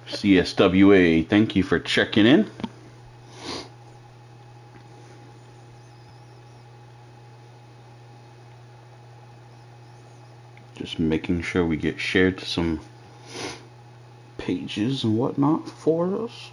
CSWA, thank you for checking in. Just making sure we get shared to some pages and whatnot for us.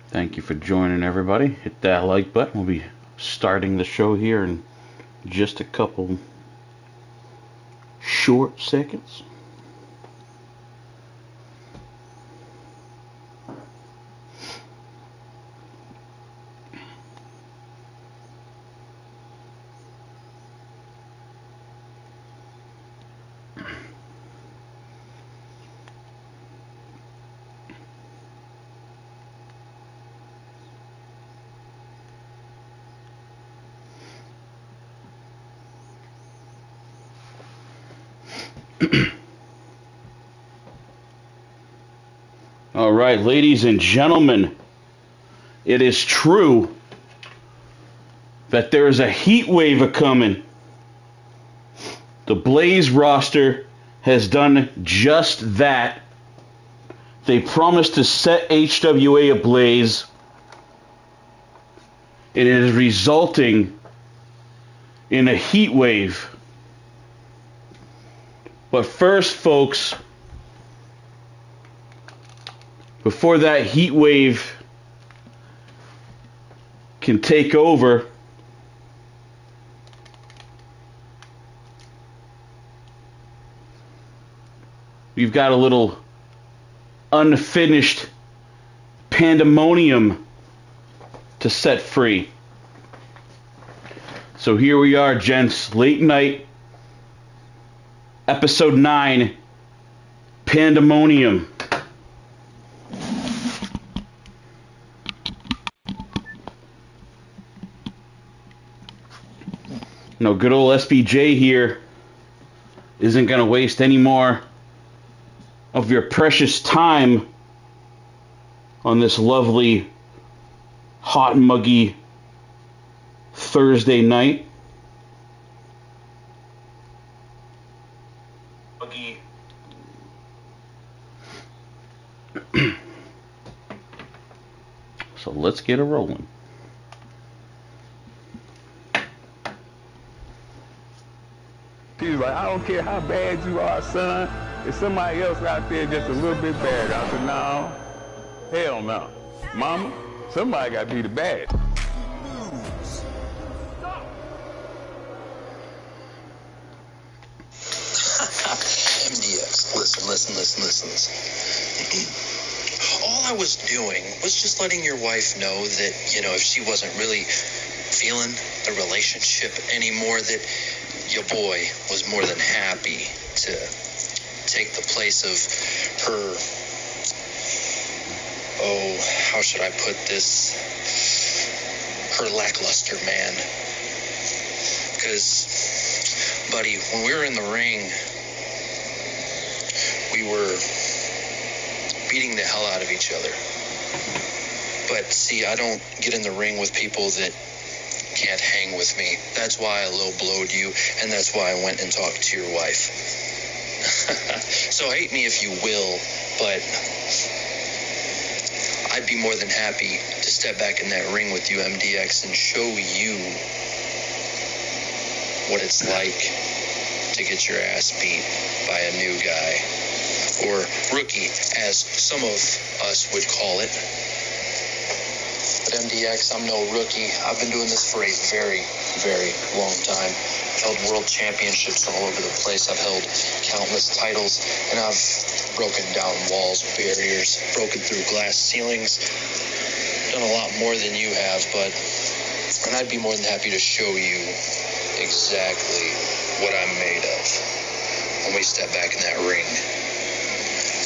Thank you for joining, everybody. Hit that like button. We'll be starting the show here in just a couple short seconds. All right, ladies and gentlemen, it is true that there is a heat wave a-coming. The Blaze roster has done just that. They promised to set HWA ablaze. It is resulting in a heat wave. But first, folks, before that heat wave can take over, we've got a little unfinished pandemonium to set free. So here we are, gents, late night, episode 9, Pandemonium. No, good old SBJ here isn't going to waste any more of your precious time on this lovely, hot, muggy Thursday night. So let's get it rolling. She's like, I don't care how bad you are, son. If somebody else out there just a little bit bad, I said, no, hell no. Mama, somebody got to be the bad. MDX, listen. All I was doing was just letting your wife know that, if she wasn't really feeling the relationship anymore, that your boy was more than happy to take the place of her, how should I put this, her lackluster man. Because, buddy, when we were in the ring, we were beating the hell out of each other. But see, I don't get in the ring with people that can't hang with me. That's why I low blowed you, and that's why I went and talked to your wife. So hate me if you will, but I'd be more than happy to step back in that ring with you, MDX, and show you what it's like to get your ass beat by a new guy, or rookie, as some of us would call it. But MDX, I'm no rookie. I've been doing this for a very, very long time. I've held world championships all over the place. I've held countless titles, and I've broken down walls, barriers, broken through glass ceilings. Done a lot more than you have, and I'd be more than happy to show you exactly what I'm made of when we step back in that ring.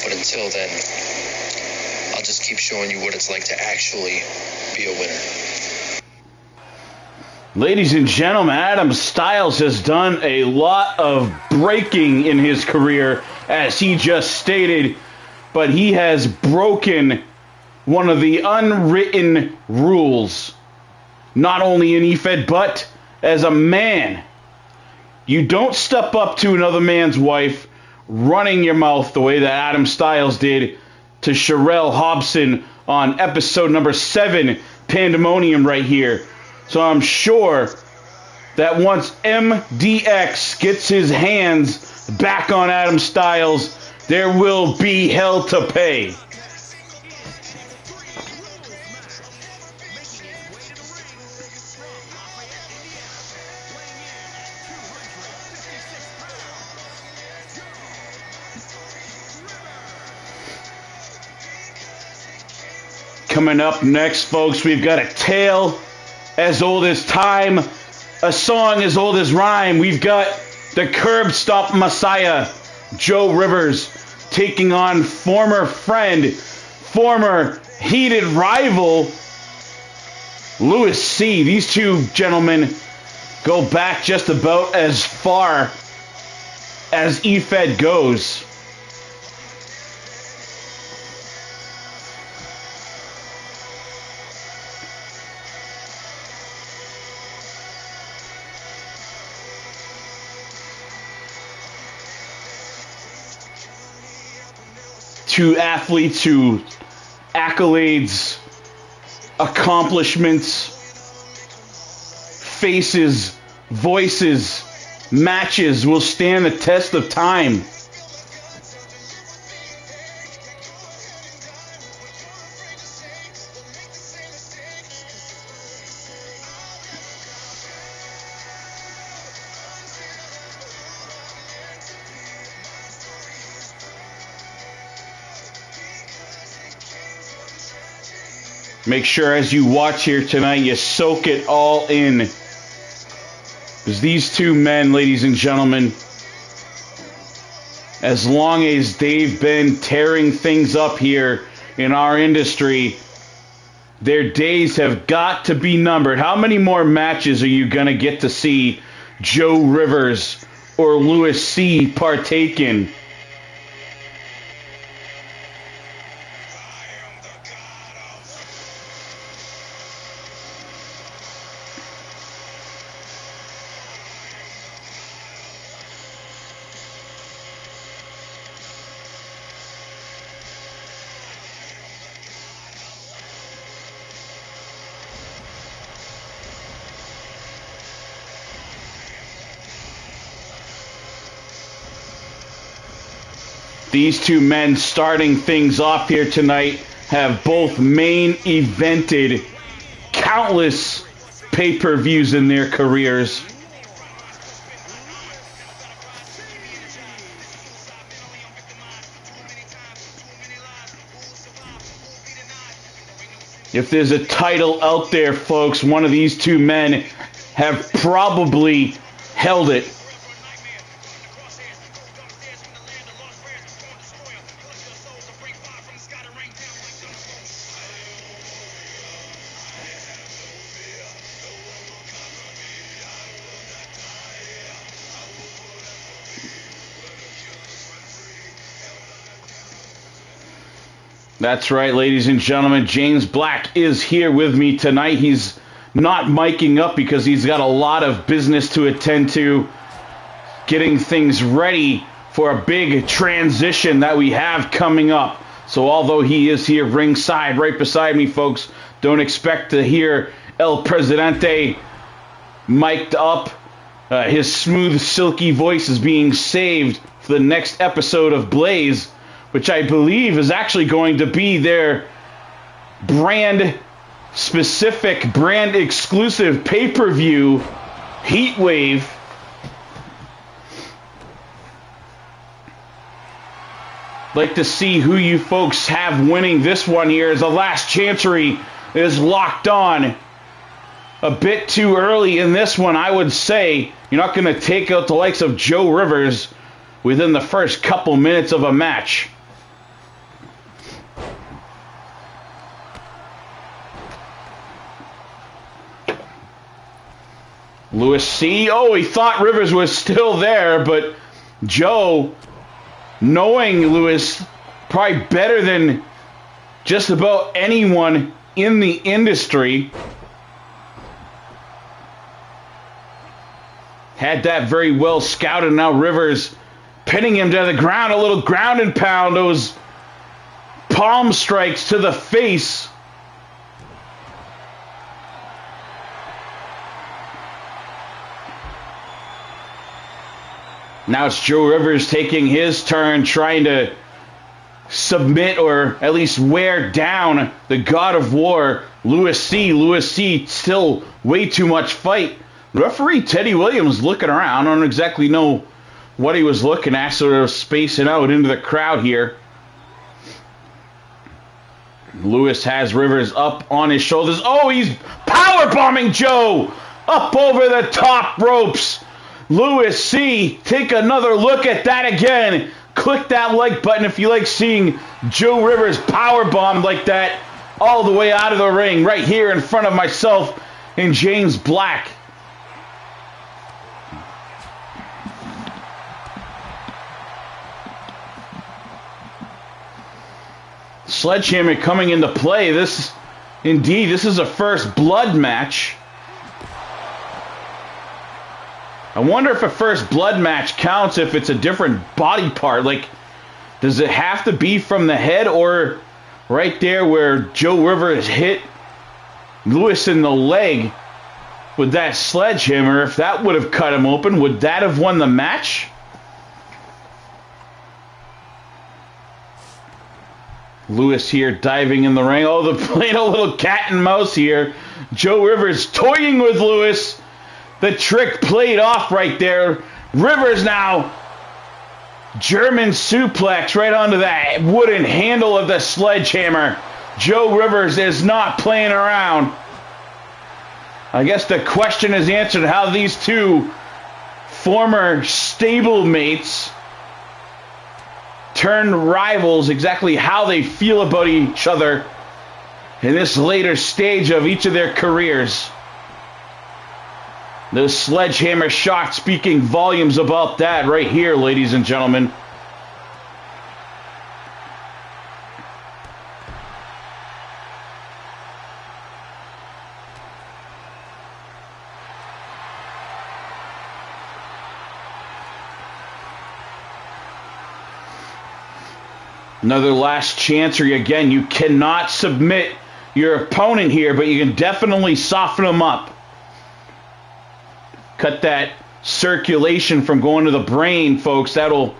But until then, I'll just keep showing you what it's like to actually be a winner. Ladies and gentlemen, Adam Styles has done a lot of breaking in his career, as he just stated, but he has broken one of the unwritten rules, not only in eFed, but as a man. You don't step up to another man's wife running your mouth the way that Adam Styles did to Sherelle Hobson on episode number 7, Pandemonium, right here. So I'm sure that once MDX gets his hands back on Adam Styles, there will be hell to pay. Coming up next, folks, we've got a tale as old as time, a song as old as rhyme. We've got the Curb Stomp Messiah, Joe Rivers, taking on former friend, former heated rival, Louis C. These two gentlemen go back just about as far as eFed goes. Two athletes who accolades, accomplishments, faces, voices, matches will stand the test of time. Make sure as you watch here tonight, you soak it all in. Because these two men, ladies and gentlemen, as long as they've been tearing things up here in our industry, their days have got to be numbered. How many more matches are you going to get to see Joe Rivers or Louis C. partake in? These two men starting things off here tonight have both main evented countless pay-per-views in their careers. If there's a title out there, folks, one of these two men have probably held it. That's right, ladies and gentlemen. James Black is here with me tonight. He's not miking up because he's got a lot of business to attend to, getting things ready for a big transition that we have coming up. So although he is here ringside right beside me, folks, don't expect to hear El Presidente mic'd up. His smooth, silky voice is being saved for the next episode of Blaze, which I believe is actually going to be their brand-specific, brand-exclusive pay-per-view, Heatwave. Like to see who you folks have winning this one here, as the Last Chancery is locked on. A bit too early in this one, I would say. You're not going to take out the likes of Joe Rivers, within the first couple minutes of a match. Lewis C. Oh, he thought Rivers was still there, but Joe, knowing Lewis probably better than just about anyone in the industry, had that very well scouted. Now Rivers pinning him to the ground, a little ground and pound, those palm strikes to the face. Now it's Joe Rivers taking his turn, trying to submit or at least wear down the God of War, Lewis C. Lewis C. still way too much fight. Referee Teddy Williams looking around. I don't exactly know what he was looking at, sort of spacing out into the crowd here. Lewis has Rivers up on his shoulders. Oh, he's powerbombing Joe up over the top ropes. Lewis C., take another look at that again. Click that like button if you like seeing Joe Rivers powerbomb like that all the way out of the ring, right here in front of myself and James Black. Sledgehammer coming into play. This is a first blood match. I wonder if a first blood match counts if it's a different body part. Like, does it have to be from the head, or right there where Joe Rivers hit Lewis in the leg with that sledgehammer? If that would have cut him open, would that have won the match? Lewis here diving in the ring. Oh, they're playing a little cat and mouse here. Joe Rivers toying with Lewis. The trick played off right there. Rivers now German suplex right onto that wooden handle of the sledgehammer. Joe Rivers is not playing around. I guess the question is answered how these two former stablemates turned rivals, exactly how they feel about each other in this later stage of each of their careers. Those sledgehammer shots speaking volumes about that right here, ladies and gentlemen. Another last chance, or again, you cannot submit your opponent here, but you can definitely soften them up. Cut that circulation from going to the brain, folks. That'll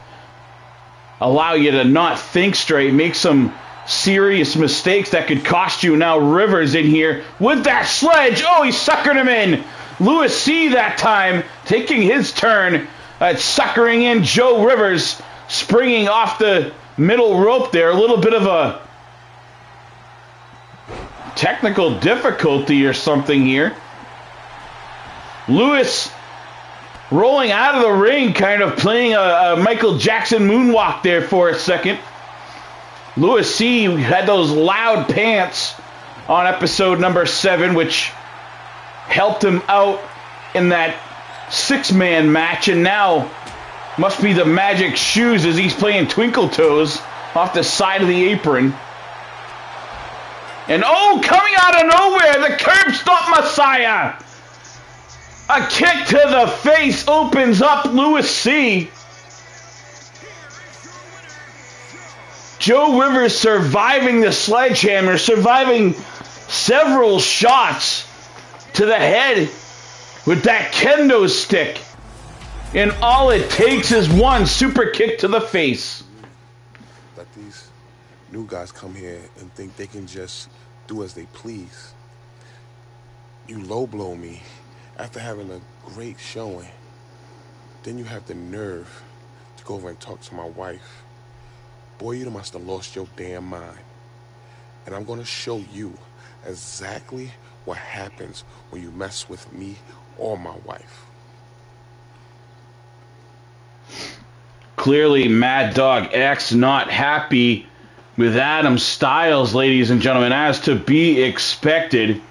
allow you to not think straight, make some serious mistakes that could cost you. Now Rivers in here with that sledge. Oh, he suckered him in. Lewis C. that time taking his turn at suckering in Joe Rivers, springing off the middle rope there. A little bit of a technical difficulty or something here. Lewis rolling out of the ring, kind of playing a Michael Jackson moonwalk there for a second. Lewis C. had those loud pants on episode number 7, which helped him out in that 6-man match, and now must be the magic shoes as he's playing Twinkle Toes off the side of the apron. And oh, coming out of nowhere, the curb stop Messiah. A kick to the face opens up Lewis C. Joe Rivers surviving the sledgehammer, surviving several shots to the head with that kendo stick. And all it takes is one super kick to the face. Let these new guys come here and think they can just do as they please. You low blow me after having a great showing. Then you have the nerve to go over and talk to my wife. Boy, you must have lost your damn mind. And I'm gonna show you exactly what happens when you mess with me or my wife. Clearly, Mad Dog X not happy with Adam Styles, ladies and gentlemen, as to be expected.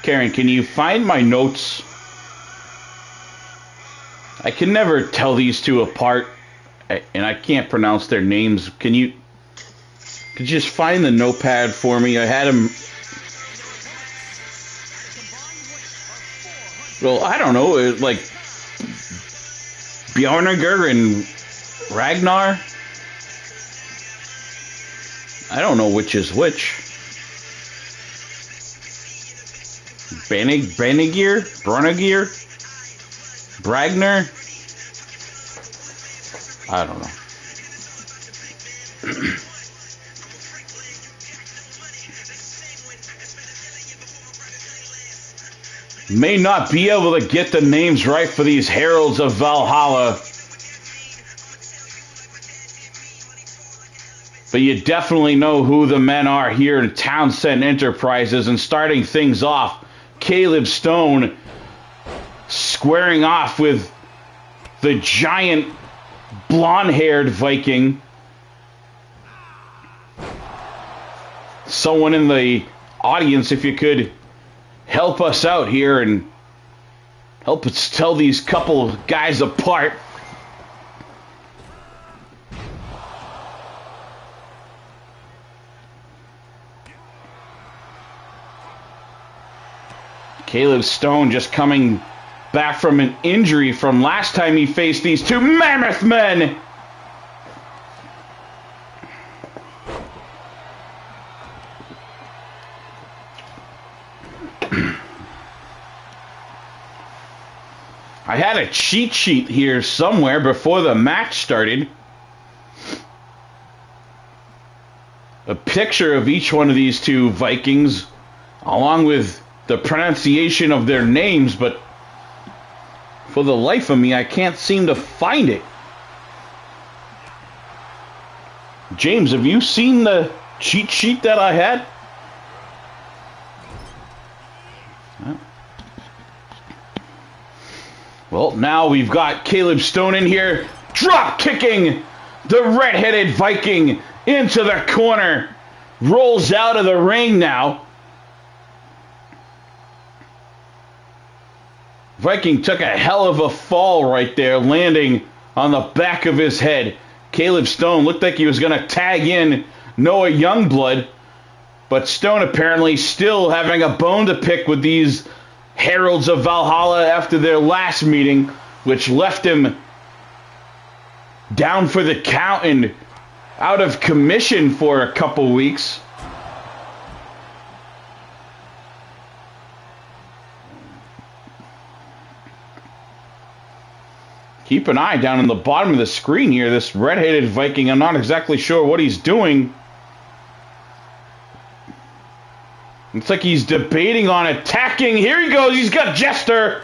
Karen, can you find my notes? I can never tell these two apart, and I can't pronounce their names. Could you just find the notepad for me? I had them. Well, I don't know, like Bjorniger and Ragnar. I don't know which is which. Bragner? I don't know. May not be able to get the names right for these Heralds of Valhalla, but you definitely know who the men are here in Townsend Enterprises. And starting things off, Caleb Stone squaring off with the giant blonde-haired Viking. Someone in the audience, if you could help us out here and help us tell these couple guys apart. Caleb Stone just coming back from an injury from last time he faced these two mammoth men. I had a cheat sheet here somewhere before the match started. A picture of each one of these two Vikings, along with the pronunciation of their names, but for the life of me, I can't seem to find it. James, have you seen the cheat sheet that I had? Well, now we've got Caleb Stone in here, drop kicking the red-headed Viking into the corner. Rolls out of the ring now. Viking took a hell of a fall right there, landing on the back of his head. Caleb Stone looked like he was going to tag in Noah Youngblood, but Stone apparently still having a bone to pick with these Heralds of Valhalla after their last meeting, which left him down for the count and out of commission for a couple weeks. Keep an eye down in the bottom of the screen here. This red-headed Viking, I'm not exactly sure what he's doing. Looks like he's debating on attacking. Here he goes. He's got Jester.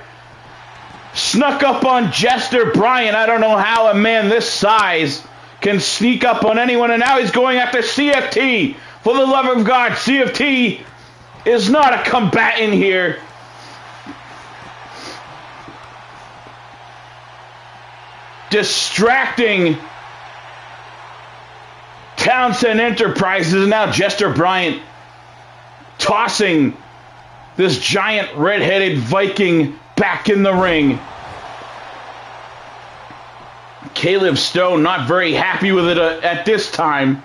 Snuck up on Jester Bryant. I don't know how a man this size can sneak up on anyone. And now he's going after CFT. For the love of God, CFT is not a combatant here. Distracting Townsend Enterprises. And now Jester Bryant tossing this giant red-headed Viking back in the ring. Caleb Stone not very happy with it at this time.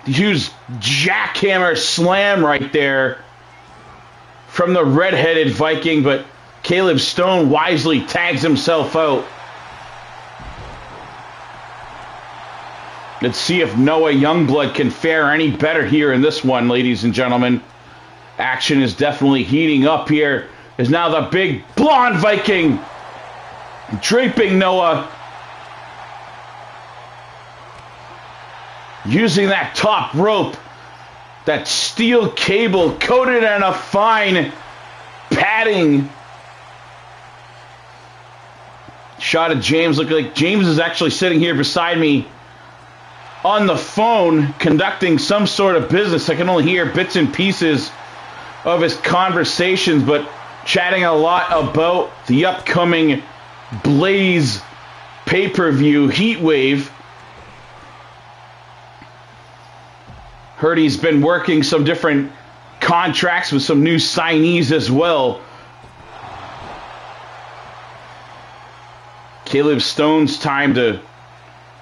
Huge jackhammer slam right there from the red-headed Viking, but Caleb Stone wisely tags himself out. Let's see if Noah Youngblood can fare any better here in this one, ladies and gentlemen. Action is definitely heating up here. Is now the big blonde Viking draping Noah. Using that top rope, that steel cable coated in a fine padding. Shot of James. Look like James is actually sitting here beside me on the phone conducting some sort of business. I can only hear bits and pieces of his conversations, but chatting a lot about the upcoming Blaze pay-per-view Heatwave. Heard he's been working some different contracts with some new signees as well. Caleb Stone's time to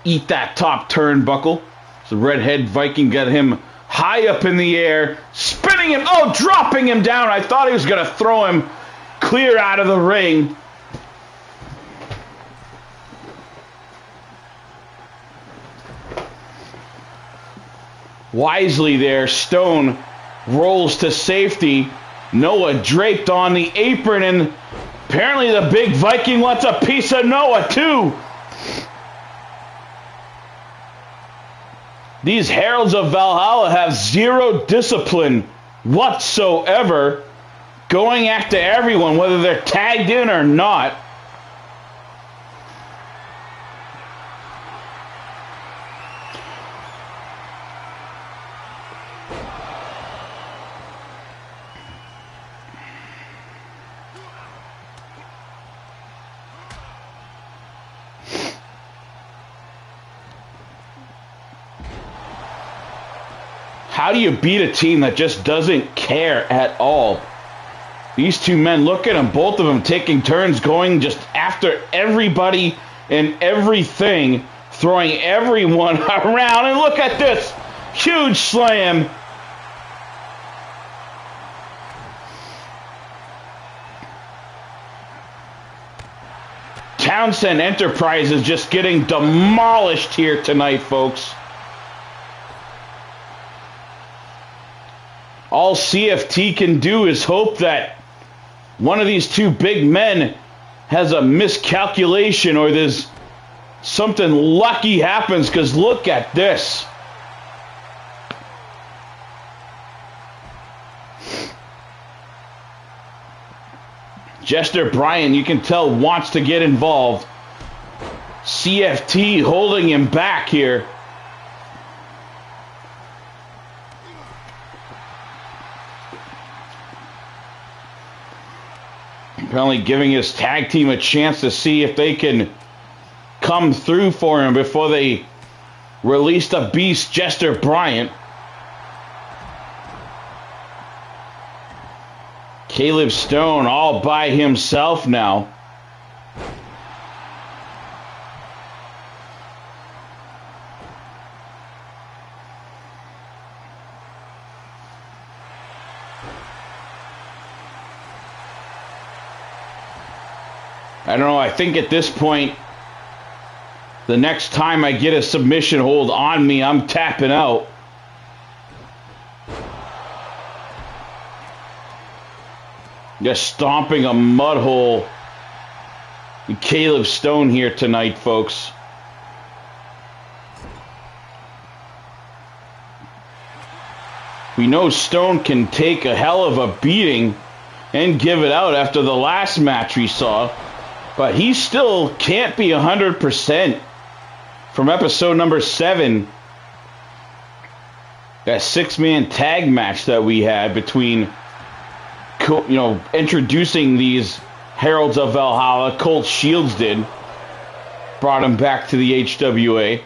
eat that top turnbuckle. So Redhead Viking got him high up in the air, spinning him, dropping him down. I thought he was going to throw him clear out of the ring. Wisely there, Stone rolls to safety. Noah draped on the apron, and apparently the big Viking wants a piece of Noah too. These Heralds of Valhalla have zero discipline whatsoever, going after everyone, whether they're tagged in or not. How do you beat a team that just doesn't care at all? These two men, look at them, both of them taking turns going just after everybody and everything, throwing everyone around. And look at this huge slam. Townsend Enterprises just getting demolished here tonight, folks. All CFT can do is hope that one of these two big men has a miscalculation or there's something lucky happens, because look at this. Jester Bryan, you can tell, wants to get involved. CFT holding him back here. Apparently giving his tag team a chance to see if they can come through for him before they release the beast, Jester Bryant. Caleb Stone all by himself now. I don't know, I think at this point, the next time I get a submission hold on me, I'm tapping out. Just stomping a mud hole in Caleb Stone here tonight, folks. We know Stone can take a hell of a beating and give it out after the last match we saw. But he still can't be 100% from episode number 7. That 6-man tag match that we had between, introducing these Heralds of Valhalla. Colt Shields did. Brought him back to the HWA.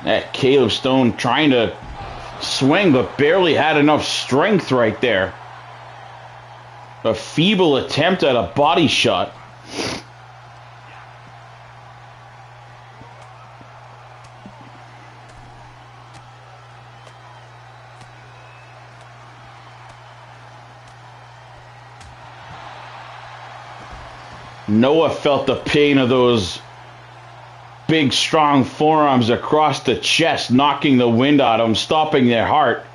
That Caleb Stone trying to swing, but barely had enough strength right there. A feeble attempt at a body shot. Noah felt the pain of those big, strong forearms across the chest, knocking the wind out of them, stopping their heart.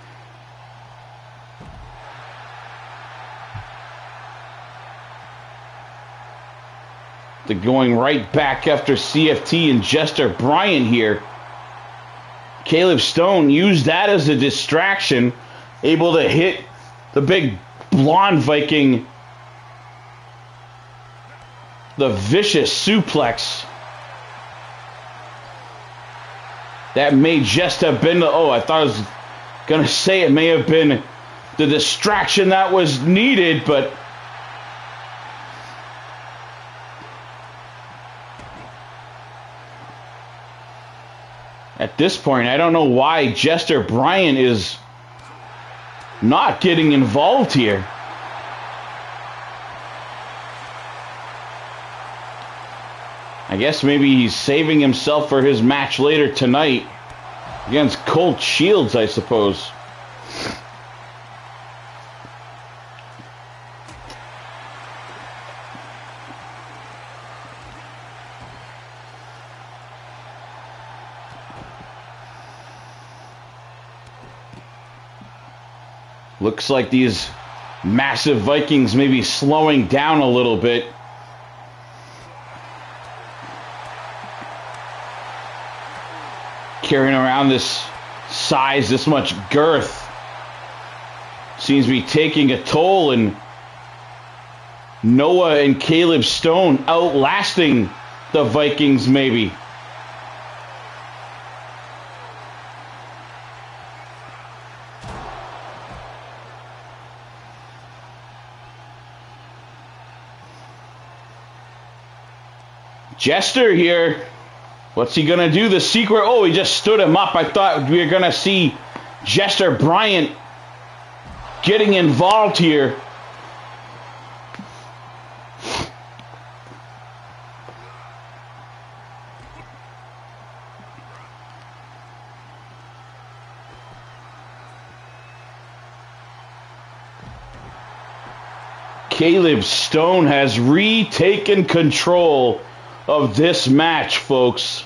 They're going right back after CFT and Jester Bryant here. Caleb Stone used that as a distraction, able to hit the big blonde Viking. The vicious suplex. That may just have been the... Oh, I thought I was going to say it may have been the distraction that was needed, but... At this point, I don't know why Jester Bryant is not getting involved here. I guess maybe he's saving himself for his match later tonight against Colt Shields, I suppose. Looks like these massive Vikings may be slowing down a little bit. Carrying around this size, this much girth, seems to be taking a toll, and Noah and Caleb Stone outlasting the Vikings maybe. Jester here. What's he going to do? The secret... Oh, he just stood him up. I thought we were going to see Jester Bryant getting involved here. Caleb Stone has retaken control of this match, folks.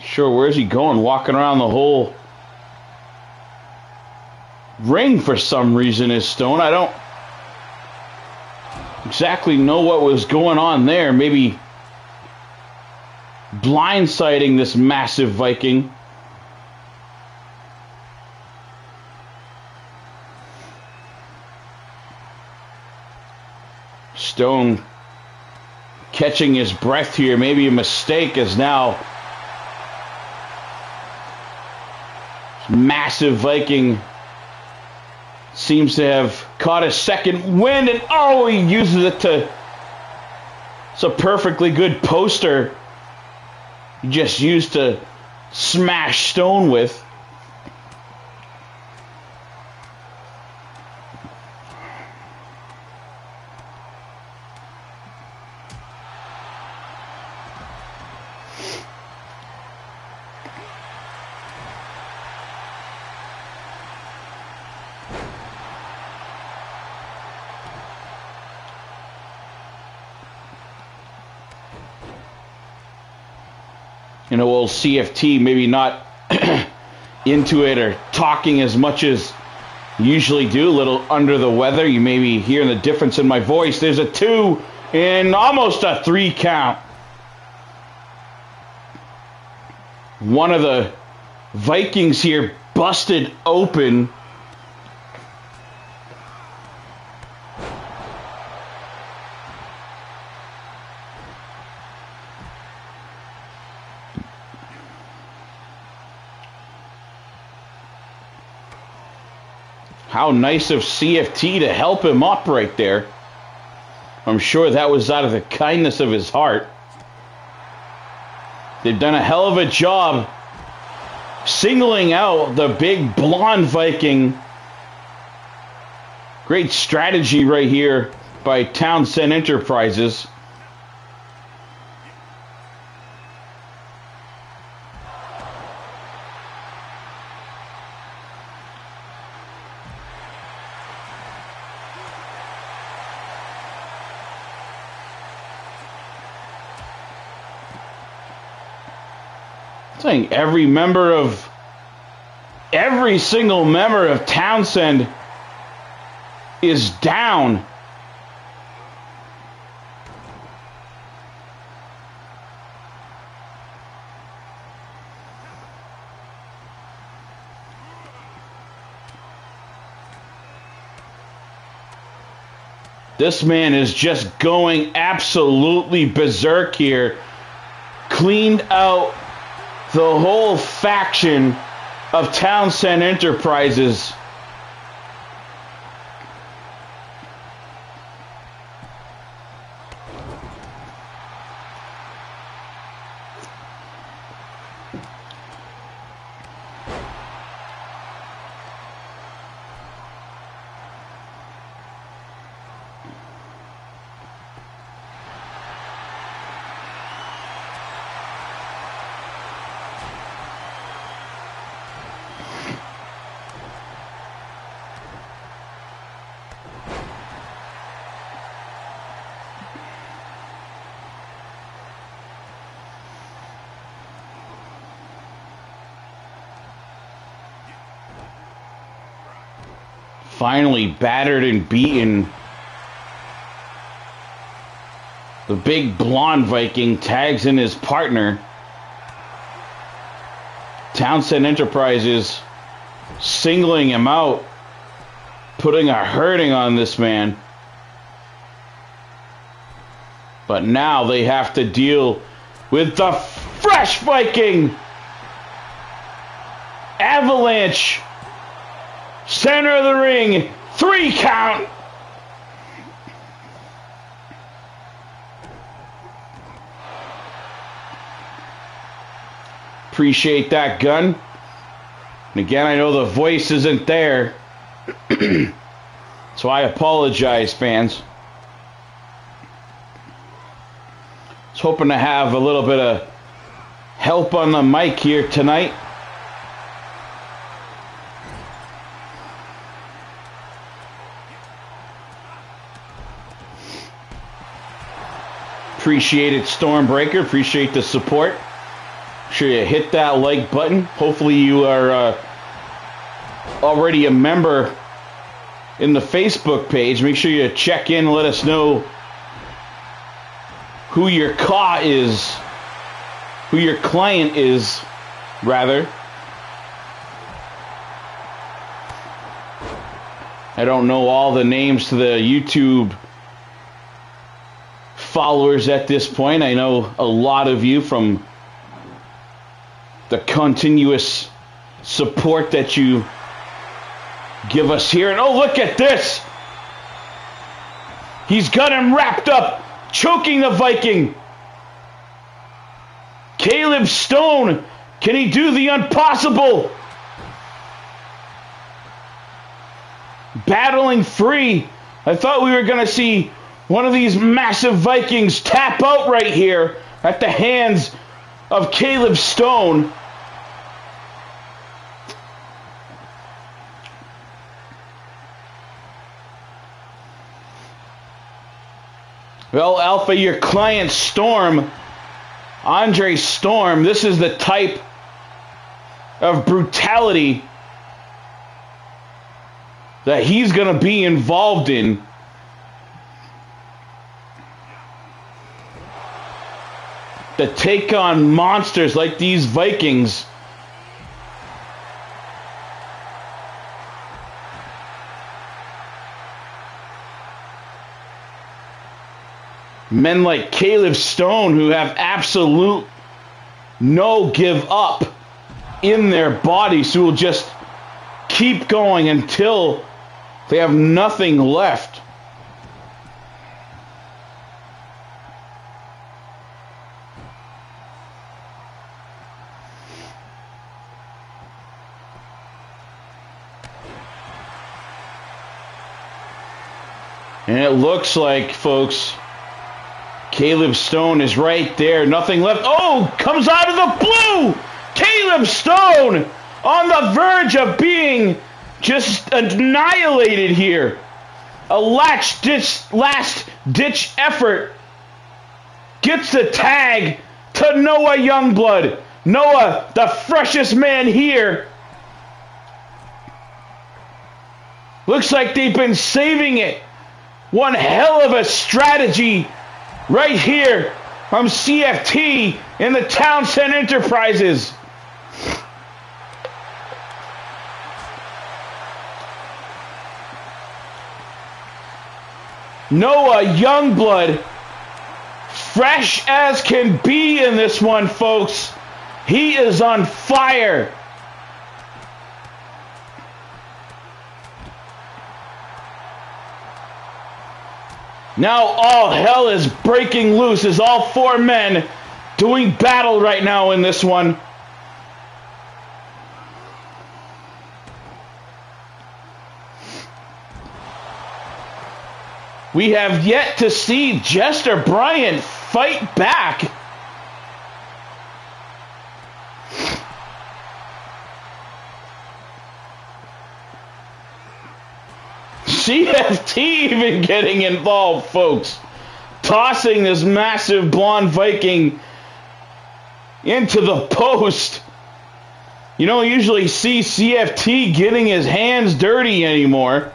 Sure, where's he going? Walking around the whole ring for some reason is Stone. I don't exactly know what was going on there. Maybe blindsiding this massive Viking. Stone catching his breath here. Maybe a mistake, as now massive Viking seems to have caught a second wind, and oh, he uses it to... It's a perfectly good poster he just used to smash Stone with. You know, old CFT maybe not into it or talking as much as you usually do, a little under the weather. You may be hearing the difference in my voice. There's a 2 and almost a 3 count. One of the Vikings here busted open. How nice of CFT to help him up right there. I'm sure that was out of the kindness of his heart. They've done a hell of a job singling out the big blonde Viking. Great strategy right here by Townsend Enterprises. saying every single member of Townsend is down. This man is just going absolutely berserk here. Cleaned out the whole faction of Townsend Enterprises. Finally battered and beaten. The big blonde Viking tags in his partner. Townsend Enterprises singling him out, putting a hurting on this man. But now they have to deal with the fresh Viking. Avalanche. Center of the ring. 3 count. Appreciate that, Gun. And again, I know the voice isn't there. So I apologize, fans. I was hoping to have a little bit of help on the mic here tonight. Appreciate it, Stormbreaker. Appreciate the support. Make sure you hit that like button. Hopefully you are already a member in the Facebook page. Make sure you check in and let us know who your client is, rather. I don't know all the names to the YouTube followers at this point. I know a lot of you from the continuous support that you give us here. And oh, look at this! He's got him wrapped up, choking the Viking. Caleb Stone, can he do the impossible? Battling free. I thought we were going to see one of these massive Vikings tap out right here at the hands of Caleb Stone. Well, Alpha, your client Storm, Andre Storm, this is the type of brutality that he's going to be involved in. To take on monsters like these Vikings. Men like Caleb Stone, who have absolute no give up in their bodies, who will just keep going until they have nothing left. And it looks like, folks, Caleb Stone is right there. Nothing left. Oh, comes out of the blue! Caleb Stone on the verge of being just annihilated here. A last-ditch effort. Gets the tag to Noah Youngblood. Noah, the freshest man here. Looks like they've been saving it. One hell of a strategy right here from CFT in the Townsend Enterprises. Noah Youngblood, fresh as can be in this one, folks. He is on fire. Now all hell is breaking loose as all four men doing battle right now in this one. We have yet to see Jester Bryant fight back. CFT even getting involved, folks. Tossing this massive blonde Viking into the post. You don't usually see CFT getting his hands dirty anymore.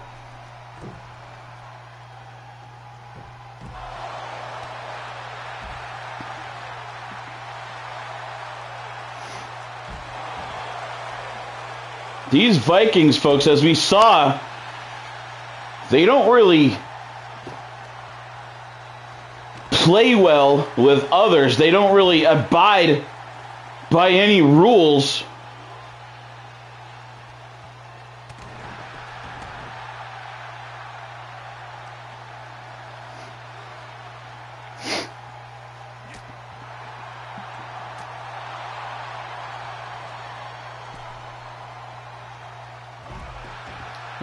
These Vikings, folks, as we saw, they don't really play well with others. They don't really abide by any rules.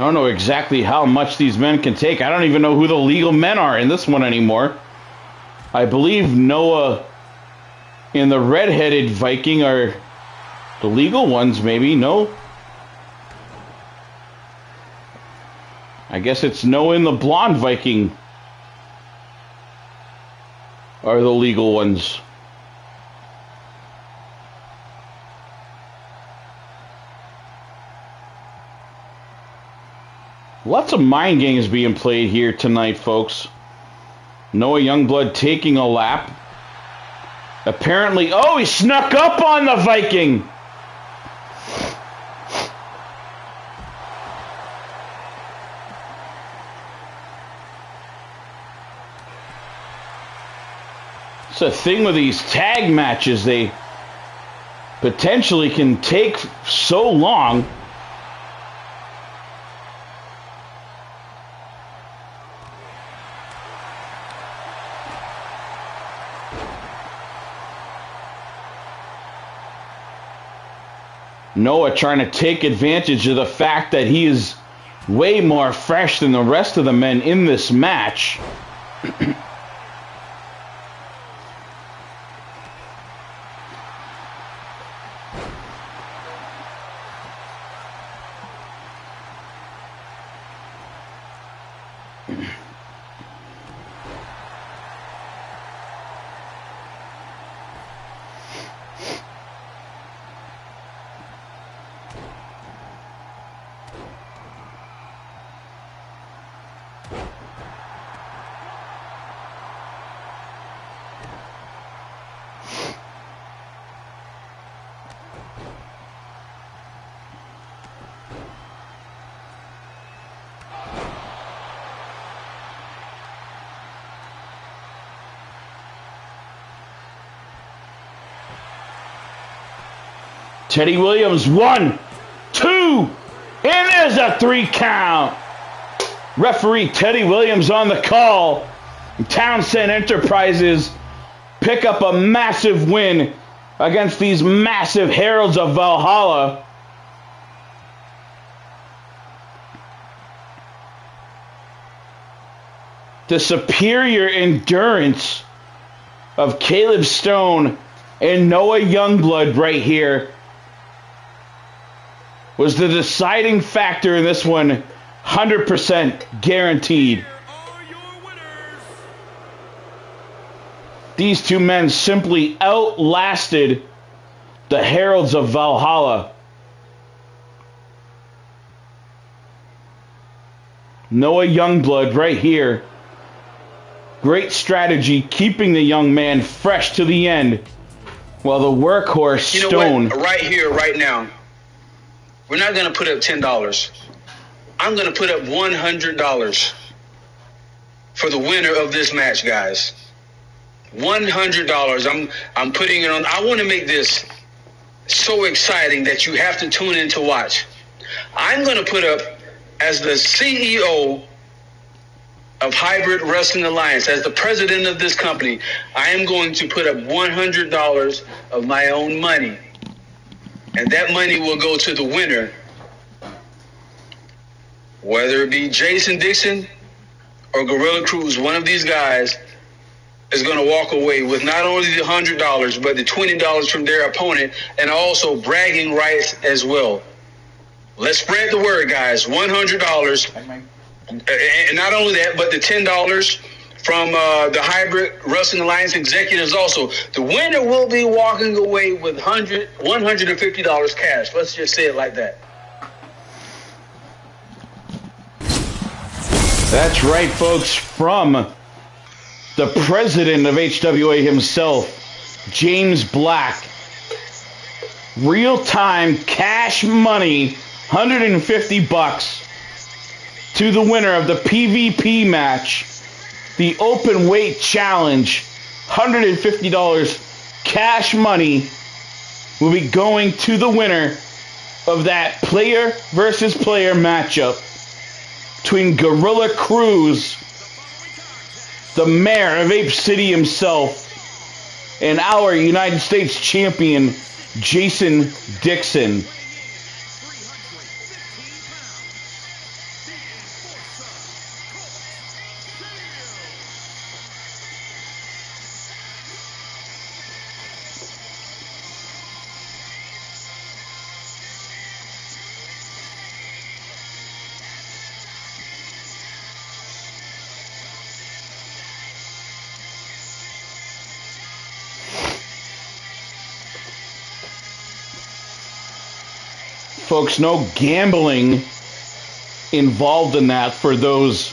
I don't know exactly how much these men can take. I don't even know who the legal men are in this one anymore. I believe Noah and the red-headed Viking are the legal ones, maybe. No? I guess it's Noah and the blonde Viking are the legal ones. Lots of mind games being played here tonight, folks. Noah Youngblood taking a lap. Apparently, oh, he snuck up on the Viking. It's the thing with these tag matches. They potentially can take so long. Noah trying to take advantage of the fact that he is way more fresh than the rest of the men in this match. Teddy Williams, 1, 2, and there's a 3 count. Referee Teddy Williams on the call. Townsend Enterprises pick up a massive win against these massive Heralds of Valhalla. The superior endurance of Caleb Stone and Noah Youngblood right here was the deciding factor in this one, 100% guaranteed. These two men simply outlasted the Heralds of Valhalla. Noah Youngblood right here. Great strategy, keeping the young man fresh to the end. While the workhorse Stone. What? Right here, right now, we're not going to put up $10. I'm going to put up $100 for the winner of this match, guys. $100. I'm putting it on. I want to make this so exciting that you have to tune in to watch. I'm going to put up, as the CEO of Hybrid Wrestling Alliance, as the president of this company, I am going to put up $100 of my own money. And that money will go to the winner. Whether it be Jason Dixon or Gorilla Cruz, one of these guys is going to walk away with not only the $100, but the $20 from their opponent, and also bragging rights as well. Let's spread the word, guys. $100. And not only that, but the $10 from the Hybrid Wrestling Alliance executives also. The winner will be walking away with $150 cash. Let's just say it like that. That's right, folks. From the president of HWA himself, James Black. Real-time cash money, $150 to the winner of the PvP match, the open weight challenge. $150 cash money will be going to the winner of that player versus player matchup between Gorilla Cruz, the mayor of Ape City himself, and our United States champion, Jason Dixon. Folks, no gambling involved in that for those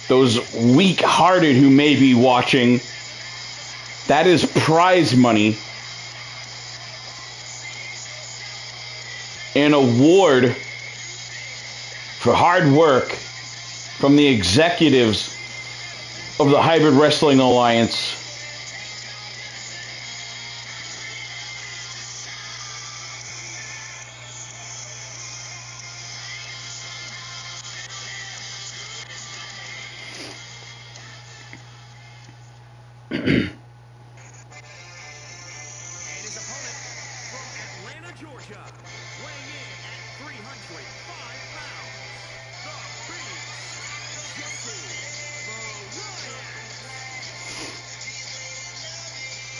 weak-hearted who may be watching. That is prize money. An award for hard work from the executives of the Hybrid Wrestling Alliance.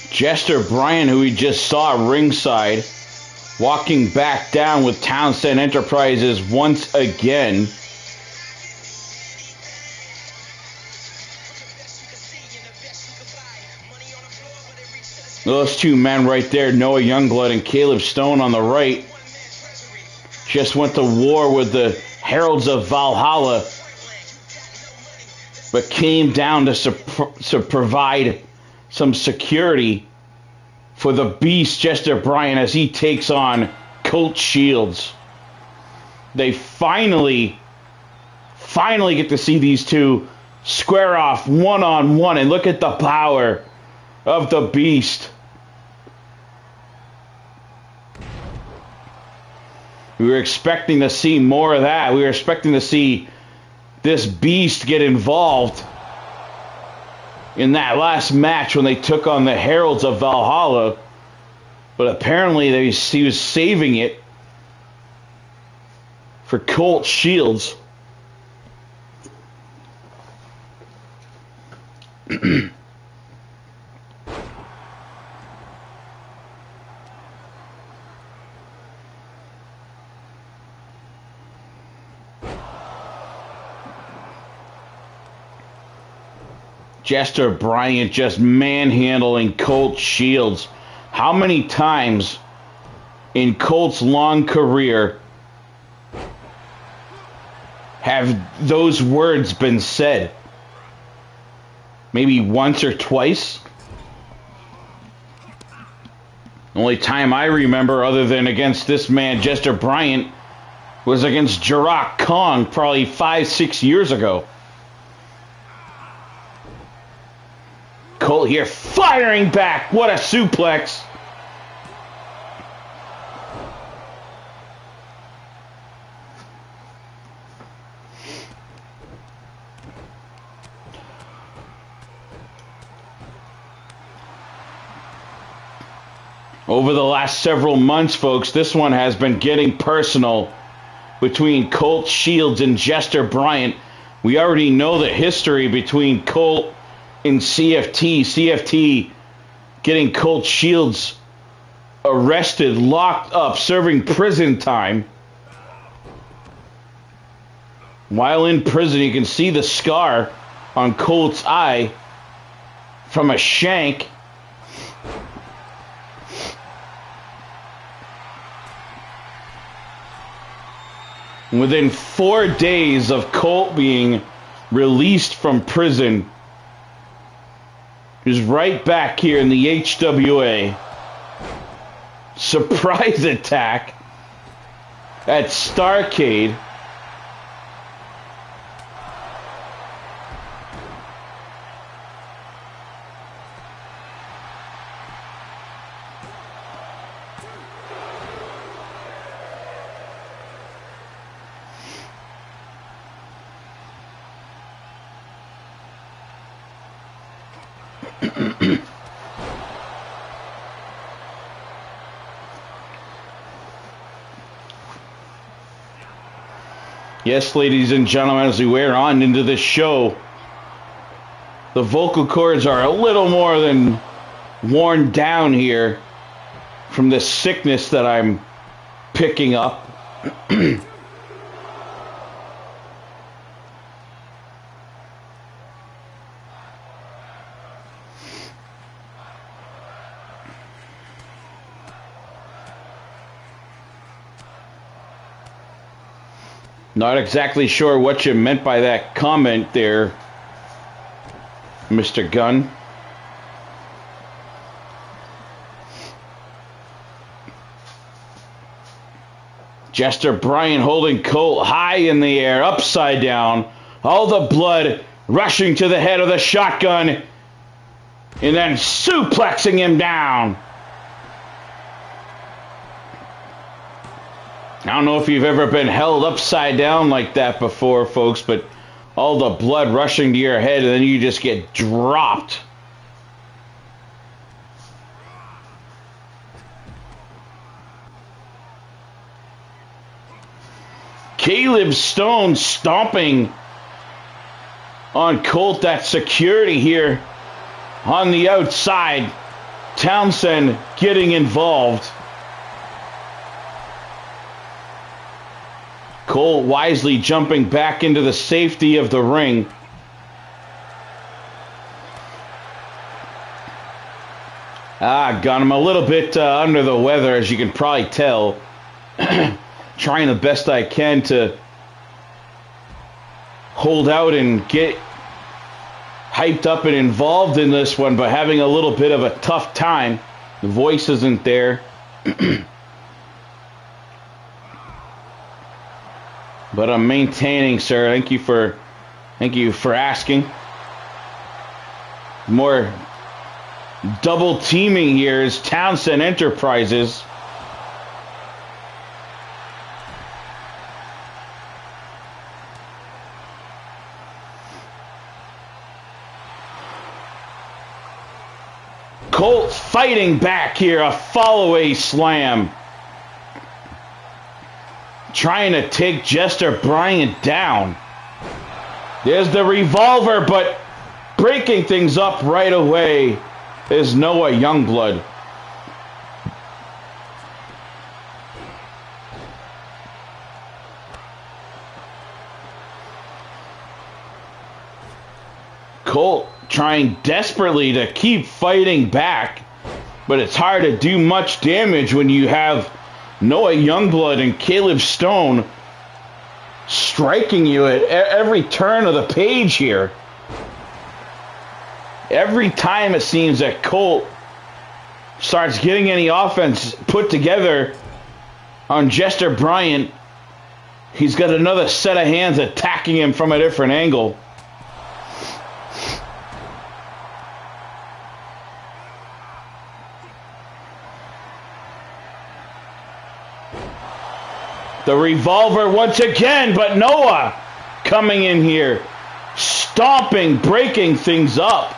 Jester Bryan, who we just saw ringside, walking back down with Townsend Enterprises once again. Those two men right there, Noah Youngblood and Caleb Stone on the right, just went to war with the Heralds of Valhalla, but came down to provide some security for the Beast, Jester Bryan, as he takes on Colt Shields. They finally get to see these two square off one-on-one, and look at the power of the Beast. We were expecting to see more of that. We were expecting to see this Beast get involved in that last match when they took on the Heralds of Valhalla. But apparently he was saving it for Colt Shields. Jester Bryant just manhandling Colt Shields. How many times in Colt's long career have those words been said? Maybe once or twice? The only time I remember, other than against this man, Jester Bryant, was against Jirach Kong probably 5-6 years ago. Colt here firing back. What a suplex. Over the last several months, folks, this one has been getting personal between Colt Shields and Jester Bryant. We already know the history between Colt and CFT. CFT getting Colt Shields arrested, locked up, serving prison time. While in prison, you can see the scar on Colt's eye from a shank. Within 4 days of Colt being released from prison, he's right back here in the HWA. Surprise attack at Starrcade. Yes, ladies and gentlemen, as we wear on into this show, the vocal cords are a little more than worn down here from the sickness that I'm picking up. Not exactly sure what you meant by that comment there, Mr. Gunn. Jester Bryant holding Colt high in the air, upside down. All the blood rushing to the head of the shotgun. And then suplexing him down. I don't know if you've ever been held upside down like that before, folks, but all the blood rushing to your head and then you just get dropped. Caleb Stone stomping on Colt at security here on the outside. Townsend getting involved. Colt wisely jumping back into the safety of the ring. Gun, I'm a little bit under the weather, as you can probably tell. Trying the best I can to hold out and get hyped up and involved in this one, but having a little bit of a tough time. The voice isn't there. But I'm maintaining, sir. Thank you for asking. More double teaming here is Townsend Enterprises. Colt fighting back here, a follow-away slam. Trying to take Jester Bryant down. There's the revolver, but breaking things up right away is Noah Youngblood. Colt trying desperately to keep fighting back, but it's hard to do much damage when you have Noah Youngblood and Caleb Stone striking you at every turn of the page here. Every time it seems that Colt starts getting any offense put together on Jester Bryant, he's got another set of hands attacking him from a different angle. The revolver once again, but Noah coming in here, stomping, breaking things up.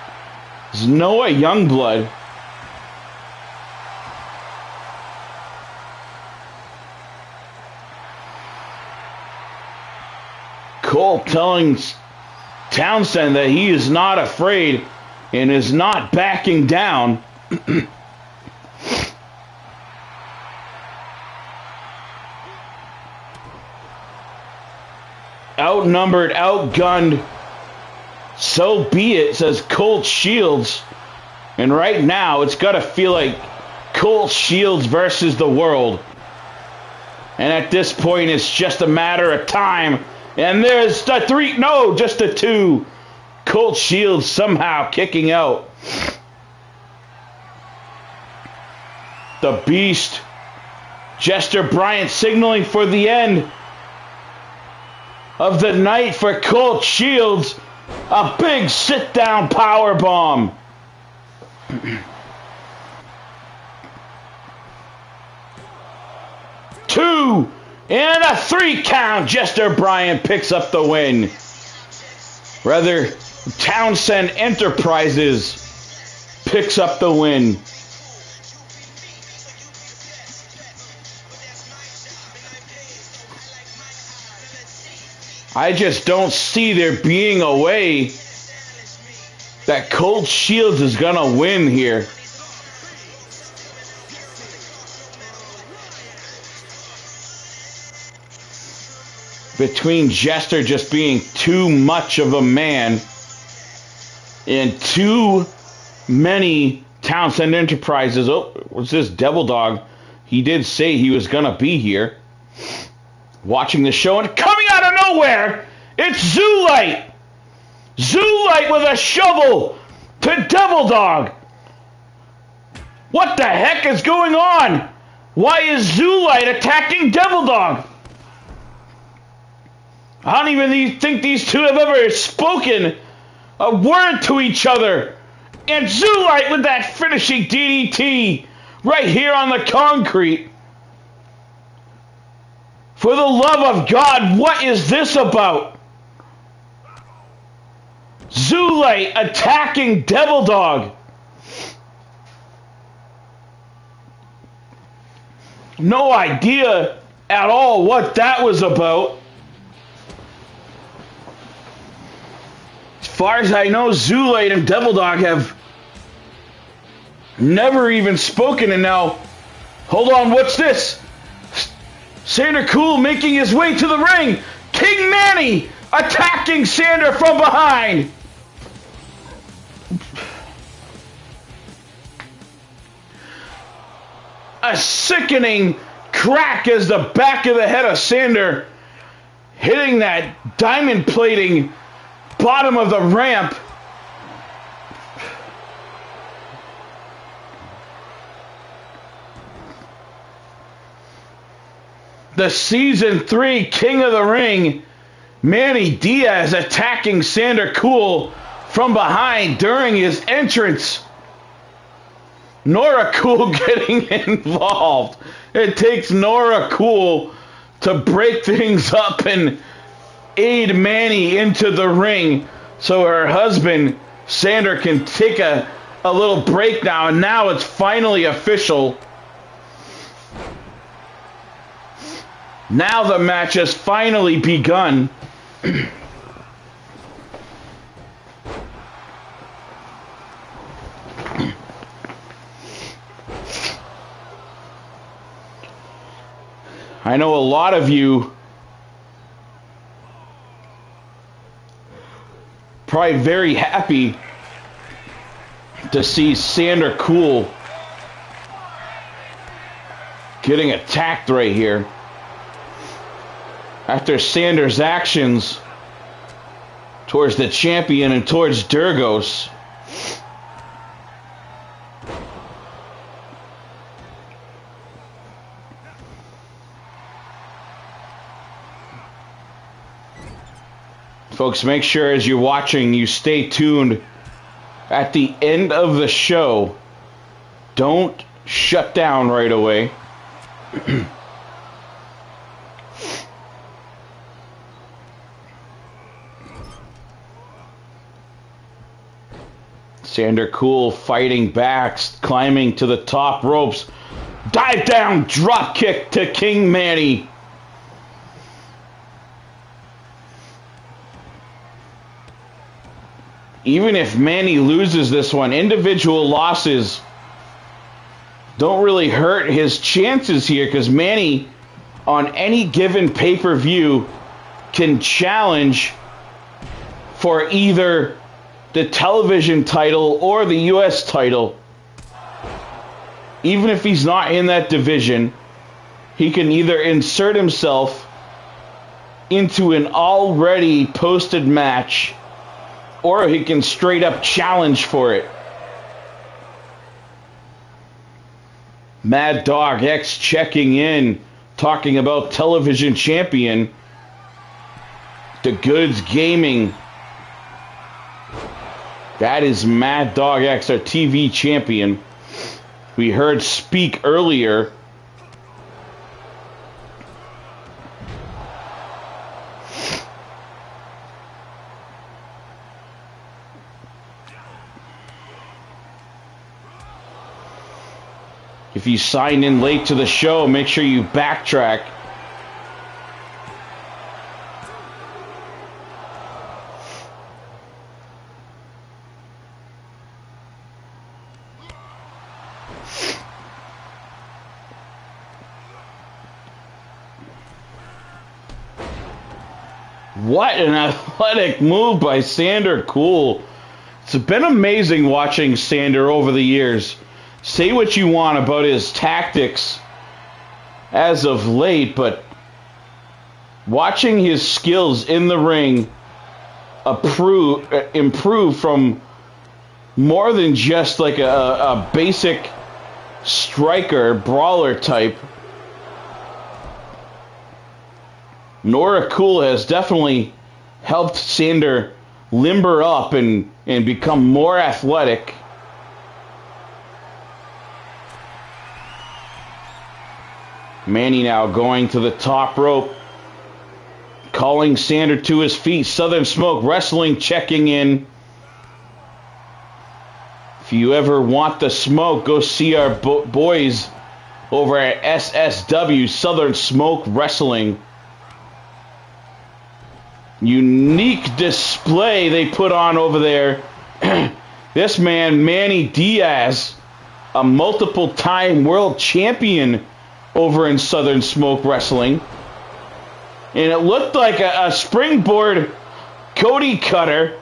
It's Noah Youngblood. Cole telling Townsend that he is not afraid and is not backing down. Outnumbered, outgunned, so be it, says Colt Shields. And right now, it's got to feel like Colt Shields versus the world. And at this point, it's just a matter of time. And there's the three, no, just the two. Colt Shields somehow kicking out. The Beast. Jester Bryant signaling for the end of the night for Colt Shields. A big sit-down power bomb. Two and a 3 count. Jester Bryant picks up the win. Rather, Townsend Enterprises picks up the win. I just don't see there being a way that Colt Shields is going to win here. Between Jester just being too much of a man and too many Townsend Enterprises. Oh, what's this Devil Dog? He did say he was going to be here. Watching the show, and coming out of nowhere, it's Zoolite. Zoolite with a shovel to Devil Dog. What the heck is going on? Why is Zoolite attacking Devil Dog? I don't even think these two have ever spoken a word to each other. And Zoolite with that finishing DDT right here on the concrete. For the love of God, what is this about? Zoolite attacking Devil Dog. No idea at all what that was about. As far as I know, Zoolite and Devil Dog have never even spoken, and now, hold on, what's this? Sander Cool making his way to the ring. King Manny attacking Sander from behind. A sickening crack as the back of the head of Sander hitting that diamond plating bottom of the ramp. The Season 3 King of the Ring, Manny Diaz attacking Sander Cool from behind during his entrance. Nora Cool getting involved. It takes Nora Cool to break things up and aid Manny into the ring so her husband, Sander, can take a little break now. And now it's finally official. Now the match has finally begun. I know a lot of you probably very happy to see Sander Cool getting attacked right here. After Sander's actions towards the champion and towards Durgos. Folks, make sure as you're watching, you stay tuned. At the end of the show, don't shut down right away. Sander Cool fighting back, climbing to the top ropes. Dive down, drop kick to King Manny. Even if Manny loses this one, individual losses don't really hurt his chances here, because Manny, on any given pay-per-view, can challenge for either the television title or the U.S. title. Even if he's not in that division, he can either insert himself into an already posted match, or he can straight up challenge for it. Mad Dog X checking in, talking about television champion. The Goods Gaming. That is Mad Dog X, our TV champion. We heard speak earlier. If you signed in late to the show, make sure you backtrack. What an athletic move by Sander Cool. It's been amazing watching Sander over the years. Say what you want about his tactics as of late, but watching his skills in the ring improve from more than just like a basic striker, brawler type. Nora Cool has definitely helped Sander limber up and become more athletic. Manny now going to the top rope, calling Sander to his feet. Southern Smoke Wrestling checking in. If you ever want the smoke, go see our boys over at SSW, Southern Smoke Wrestling. Unique display they put on over there. This man, Manny Diaz, a multiple-time world champion over in Southern Smoke Wrestling. And it looked like a springboard Cody Cutter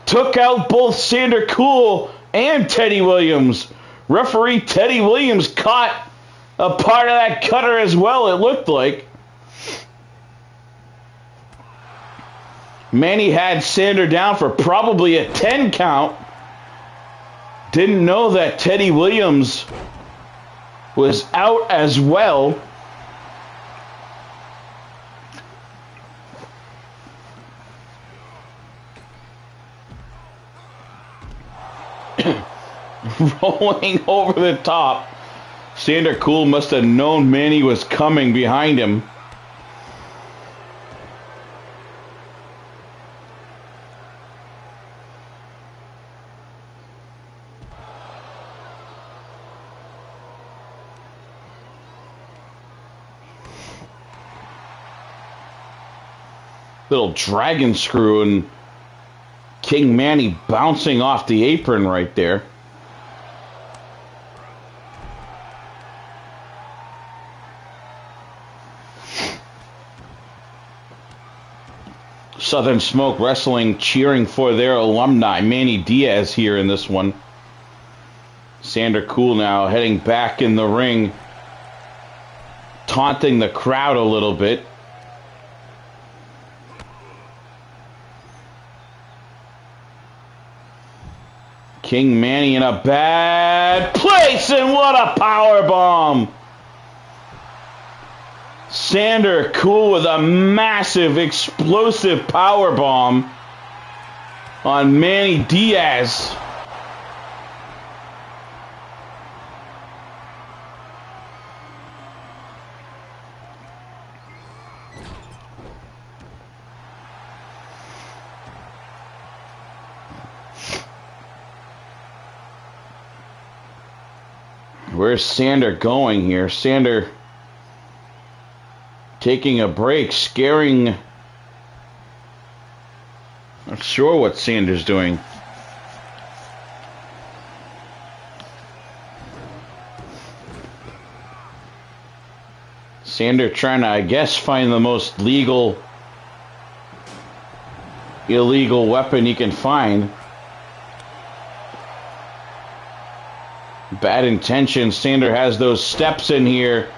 took out both Sander Cool and Teddy Williams. Referee Teddy Williams caught a part of that cutter as well, it looked like. Manny had Sander down for probably a 10 count. Didn't know that Teddy Williams was out as well. Rolling over the top. Sander Cool must have known Manny was coming behind him. Little dragon screw and King Manny bouncing off the apron right there. Southern Smoke Wrestling cheering for their alumni, Manny Diaz, here in this one. Sander Cool now heading back in the ring, taunting the crowd a little bit. King Manny in a bad place, and what a power bomb! Sander Cool with a massive, explosive power bomb on Manny Diaz. Where's Sander going here? Sander taking a break, scaring. Not sure what Sander's doing. Sander trying to, I guess, find the most illegal weapon he can find. Bad intentions. Sander has those steps in here,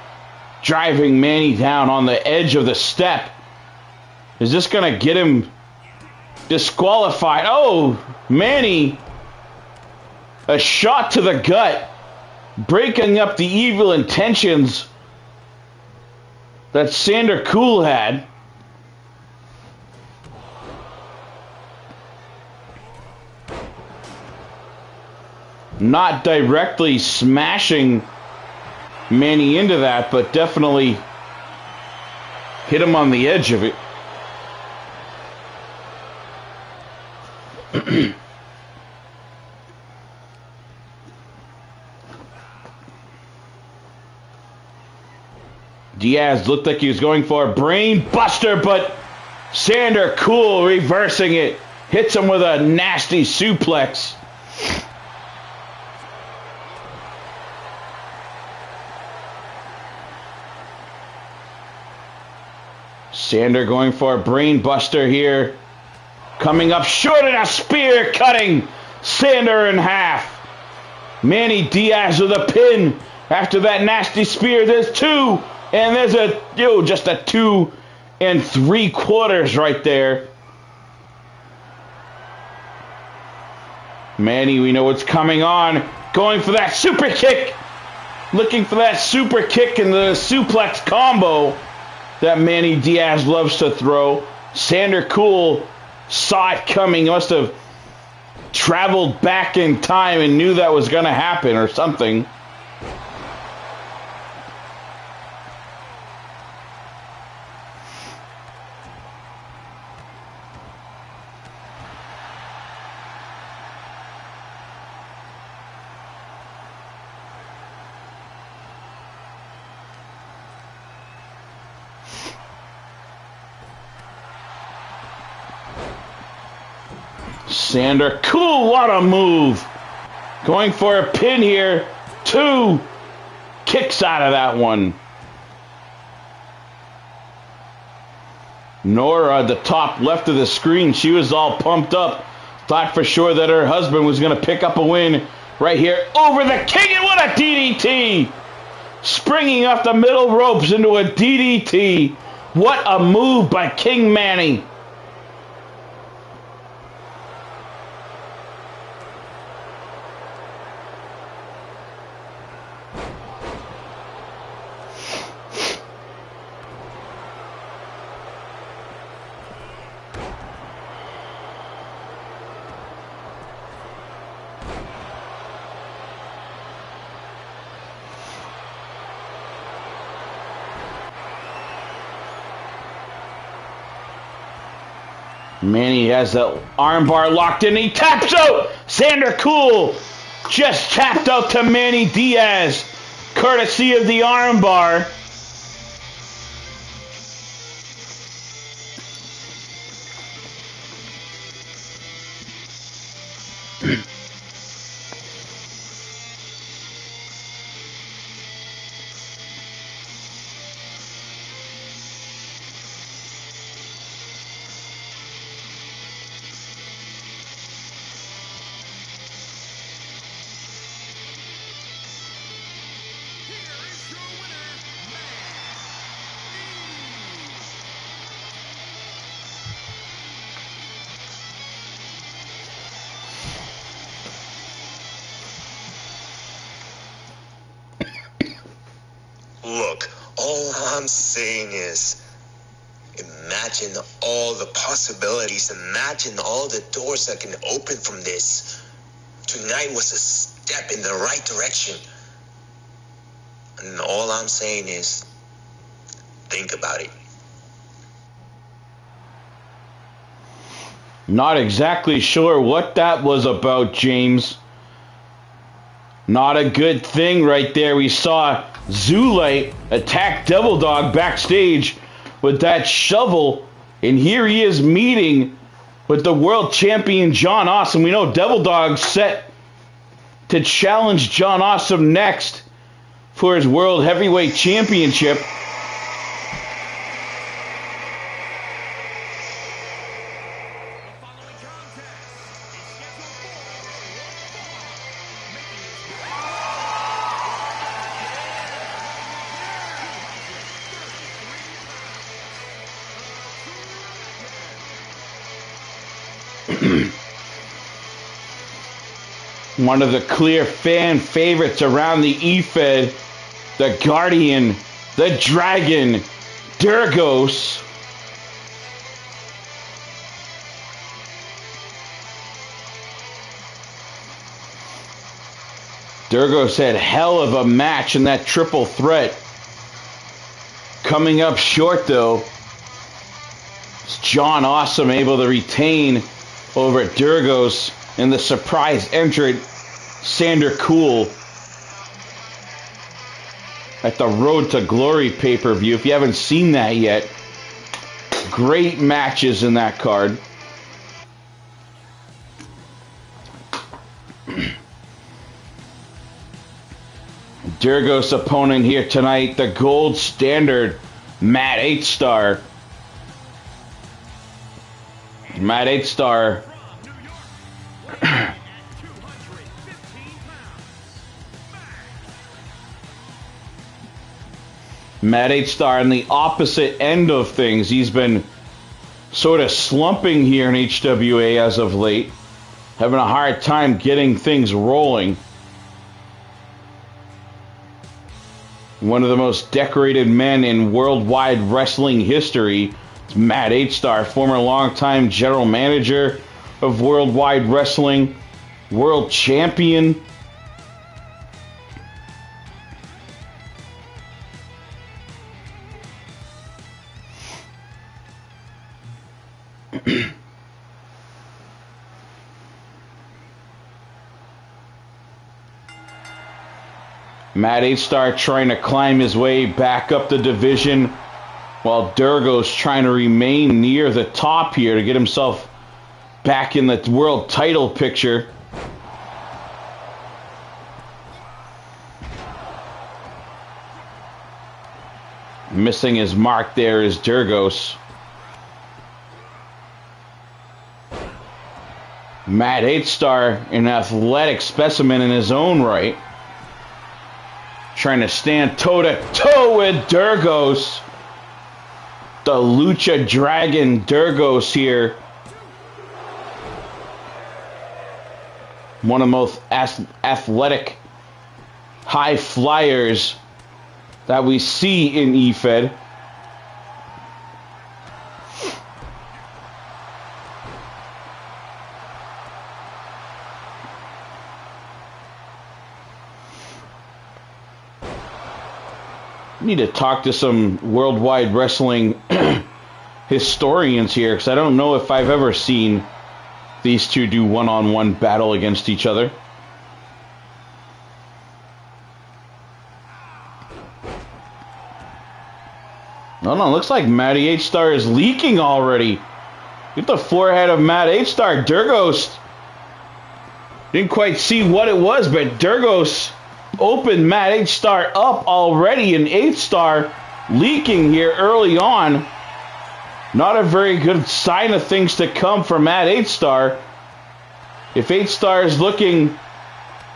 driving Manny down on the edge of the step. Is this going to get him disqualified? Oh, Manny, a shot to the gut, breaking up the evil intentions that Sander Cool had. Not directly smashing Manny into that, but definitely hit him on the edge of it. Diaz looked like he was going for a brain buster, but Sander Cool reversing it. Hits him with a nasty suplex. Sander going for a brain buster here. Coming up short, and a spear cutting Sander in half. Manny Diaz with a pin after that nasty spear. There's two, and there's just a 2 3/4 right there. Manny, we know what's coming on. Going for that super kick. Looking for that super kick and the suplex combo that Manny Diaz loves to throw. Sander Cool saw it coming. Must have traveled back in time and knew that was going to happen or something. Sander Cool, what a move. Going for a pin here. 2 kicks out of that one. Nora at the top left of the screen, she was all pumped up. Thought for sure that her husband was going to pick up a win right here over the king, and what a DDT. Springing off the middle ropes into a DDT. What a move by King Manny. Manny has the armbar locked in. He taps out. Sander Cool just tapped out to Manny Diaz, courtesy of the armbar. Look, all I'm saying is, imagine all the possibilities. Imagine all the doors that can open from this. Tonight was a step in the right direction. And all I'm saying is, think about it. Not exactly sure what that was about, James. Not a good thing right there. We saw Zulite attack Devil Dog backstage with that shovel, and here he is meeting with the world champion John Awesome. We know Devil Dog set to challenge John Awesome next for his World Heavyweight Championship. One of the clear fan favorites around the eFed, the Guardian, the Dragon, Durgos. Durgos had hell of a match in that triple threat. Coming up short, though, is John Awesome able to retain over at Durgos in the surprise entrant, Sander Cool, at the Road to Glory pay-per-view. If you haven't seen that yet, great matches in that card. Durgos' opponent here tonight, the gold standard, Matt 8-Star. Matt 8-Star Matt 8-Star on the opposite end of things. He's been sort of slumping here in HWA as of late, having a hard time getting things rolling. One of the most decorated men in worldwide wrestling history is Matt 8-Star, former longtime general manager of Worldwide Wrestling, world champion. Matt 8-Star trying to climb his way back up the division, while Durgos trying to remain near the top here to get himself back in the world title picture. Missing his mark there is Durgos. Matt 8-Star, an athletic specimen in his own right, trying to stand toe-to-toe with Durgos. The Lucha Dragon Durgos here. One of the most athletic high flyers that we see in eFed. Need to talk to some worldwide wrestling historians here, because I don't know if I've ever seen these two do one-on-one battle against each other. No, looks like Matty 8-Star is leaking already. Get the forehead of Matt 8-Star. Durgos didn't quite see what it was, but Durgos opened Matt 8-Star up already, and 8-Star leaking here early on. Not a very good sign of things to come for Matt 8-Star. If 8-Star is looking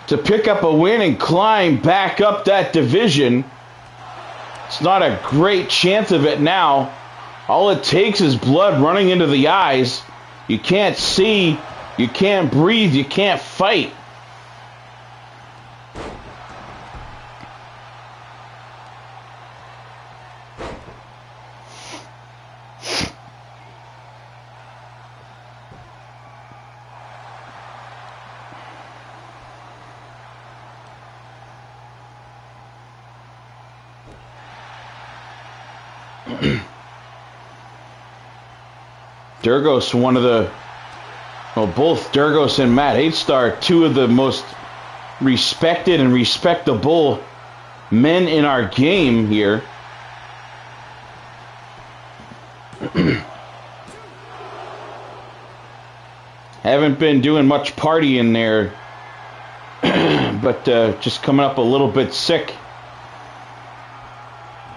to pick up a win and climb back up that division, it's not a great chance of it now. All it takes is blood running into the eyes. You can't see, you can't breathe, you can't fight. Durgos, one of the, well, both Durgos and Matt H-Star, two of the most respected and respectable men in our game here. Haven't been doing much partying there, but just coming up a little bit sick.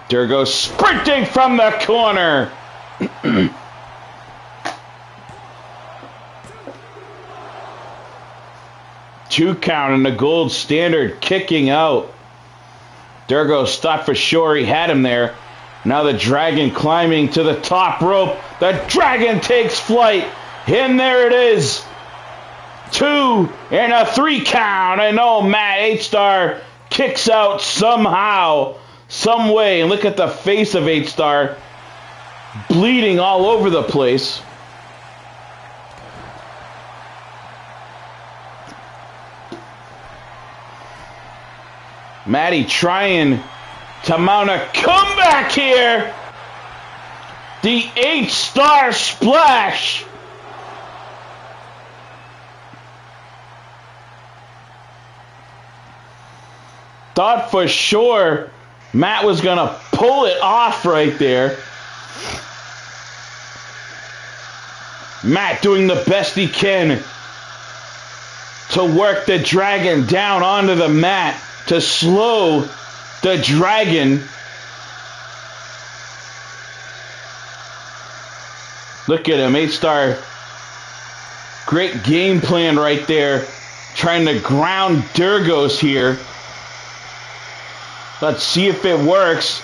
Durgos sprinting from the corner. 2 count in the gold standard, kicking out. Durgos thought for sure he had him there. Now the Dragon climbing to the top rope. The Dragon takes flight. And there it is. 2 and a 3 count. I know Matt H-Star kicks out somehow, some way. And look at the face of H-Star, bleeding all over the place. Matty trying to mount a comeback here. The H-Star splash. Thought for sure Matt was going to pull it off right there. Matt doing the best he can to work the Dragon down onto the mat, to slow the Dragon. Look at him, H-Star. Great game plan right there. Trying to ground Durgos here. Let's see if it works.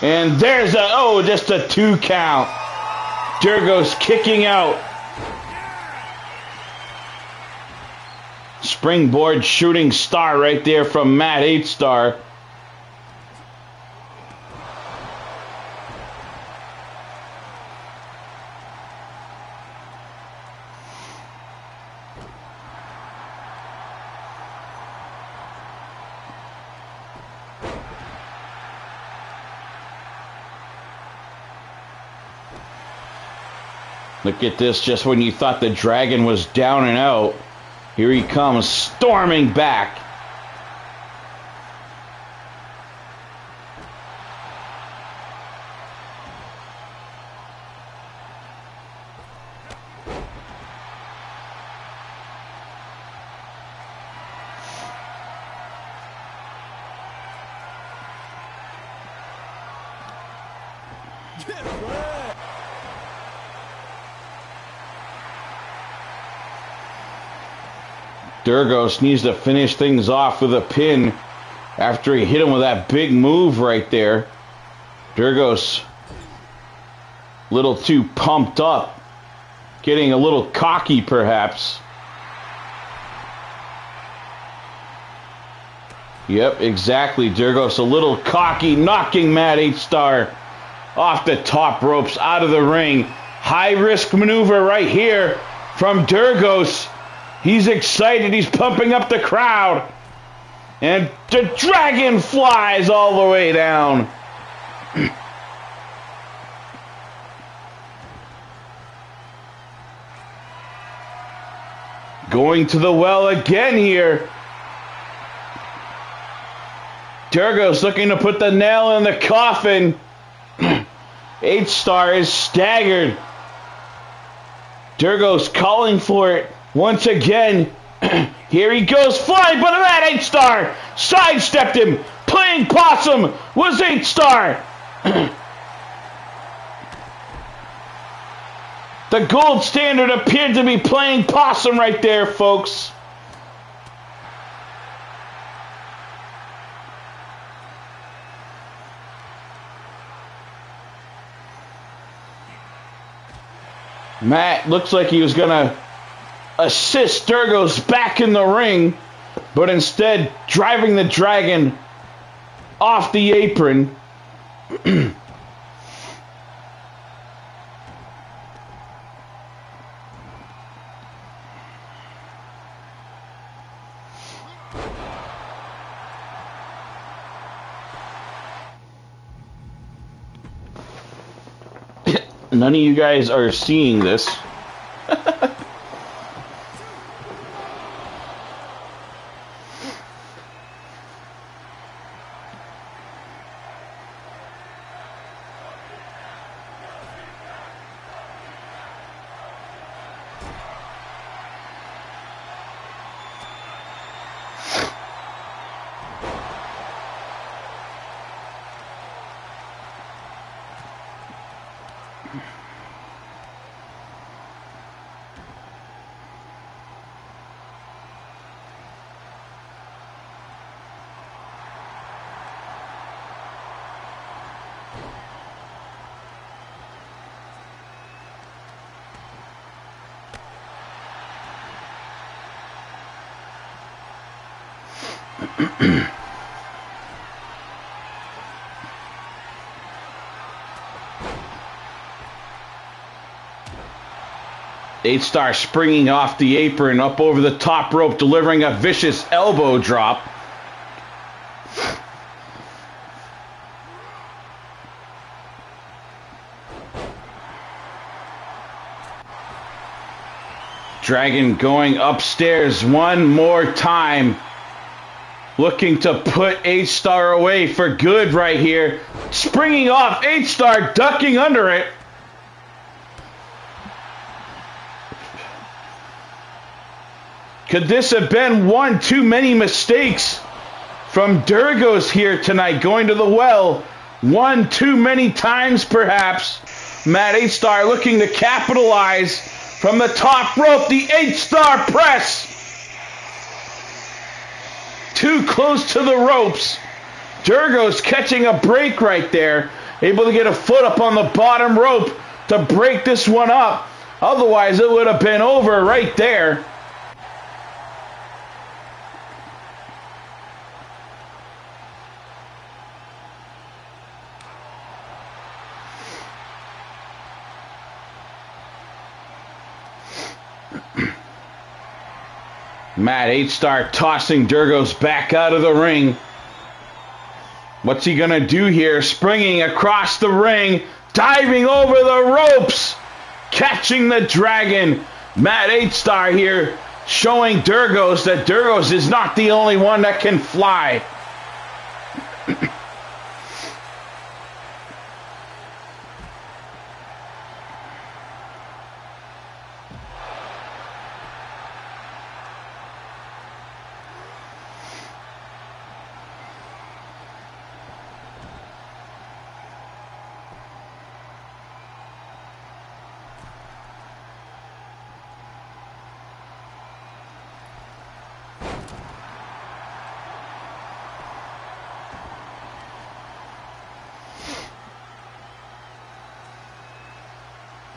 And there's just a 2 count. Durgos kicking out. Springboard shooting star right there from Matt H-Star. Look at this, just when you thought the Dragon was down and out, here he comes storming back. Durgos needs to finish things off with a pin after he hit him with that big move right there. Durgos a little too pumped up, getting a little cocky perhaps. Yep, exactly. Durgos a little cocky, knocking Matt H-Star off the top ropes, out of the ring. High risk maneuver right here from Durgos. He's excited. He's pumping up the crowd. And the Dragon flies all the way down. Going to the well again here. Durgos looking to put the nail in the coffin. H-Star is staggered. Durgos calling for it. Once again, here he goes flying, but that H-Star sidestepped him. Playing possum was H-Star. The gold standard appeared to be playing possum right there, folks. Matt looks like he was going to assist Durgos back in the ring, but instead driving the Dragon off the apron. None of you guys are seeing this. Eight Star springing off the apron, up over the top rope, delivering a vicious elbow drop. Dragon going upstairs one more time. Looking to put Eight Star away for good right here. Springing off, Eight Star ducking under it. Could this have been one too many mistakes from Durgos here tonight, going to the well? One too many times, perhaps. Matt Eight Star looking to capitalize from the top rope. The Eight Star press. Too close to the ropes. Durgos catching a break right there. Able to get a foot up on the bottom rope to break this one up. Otherwise, it would have been over right there. Matt Eight Star tossing Durgos back out of the ring. What's he going to do here? Springing across the ring, diving over the ropes, catching the Dragon. Matt Eight Star here showing Durgos that Durgos is not the only one that can fly.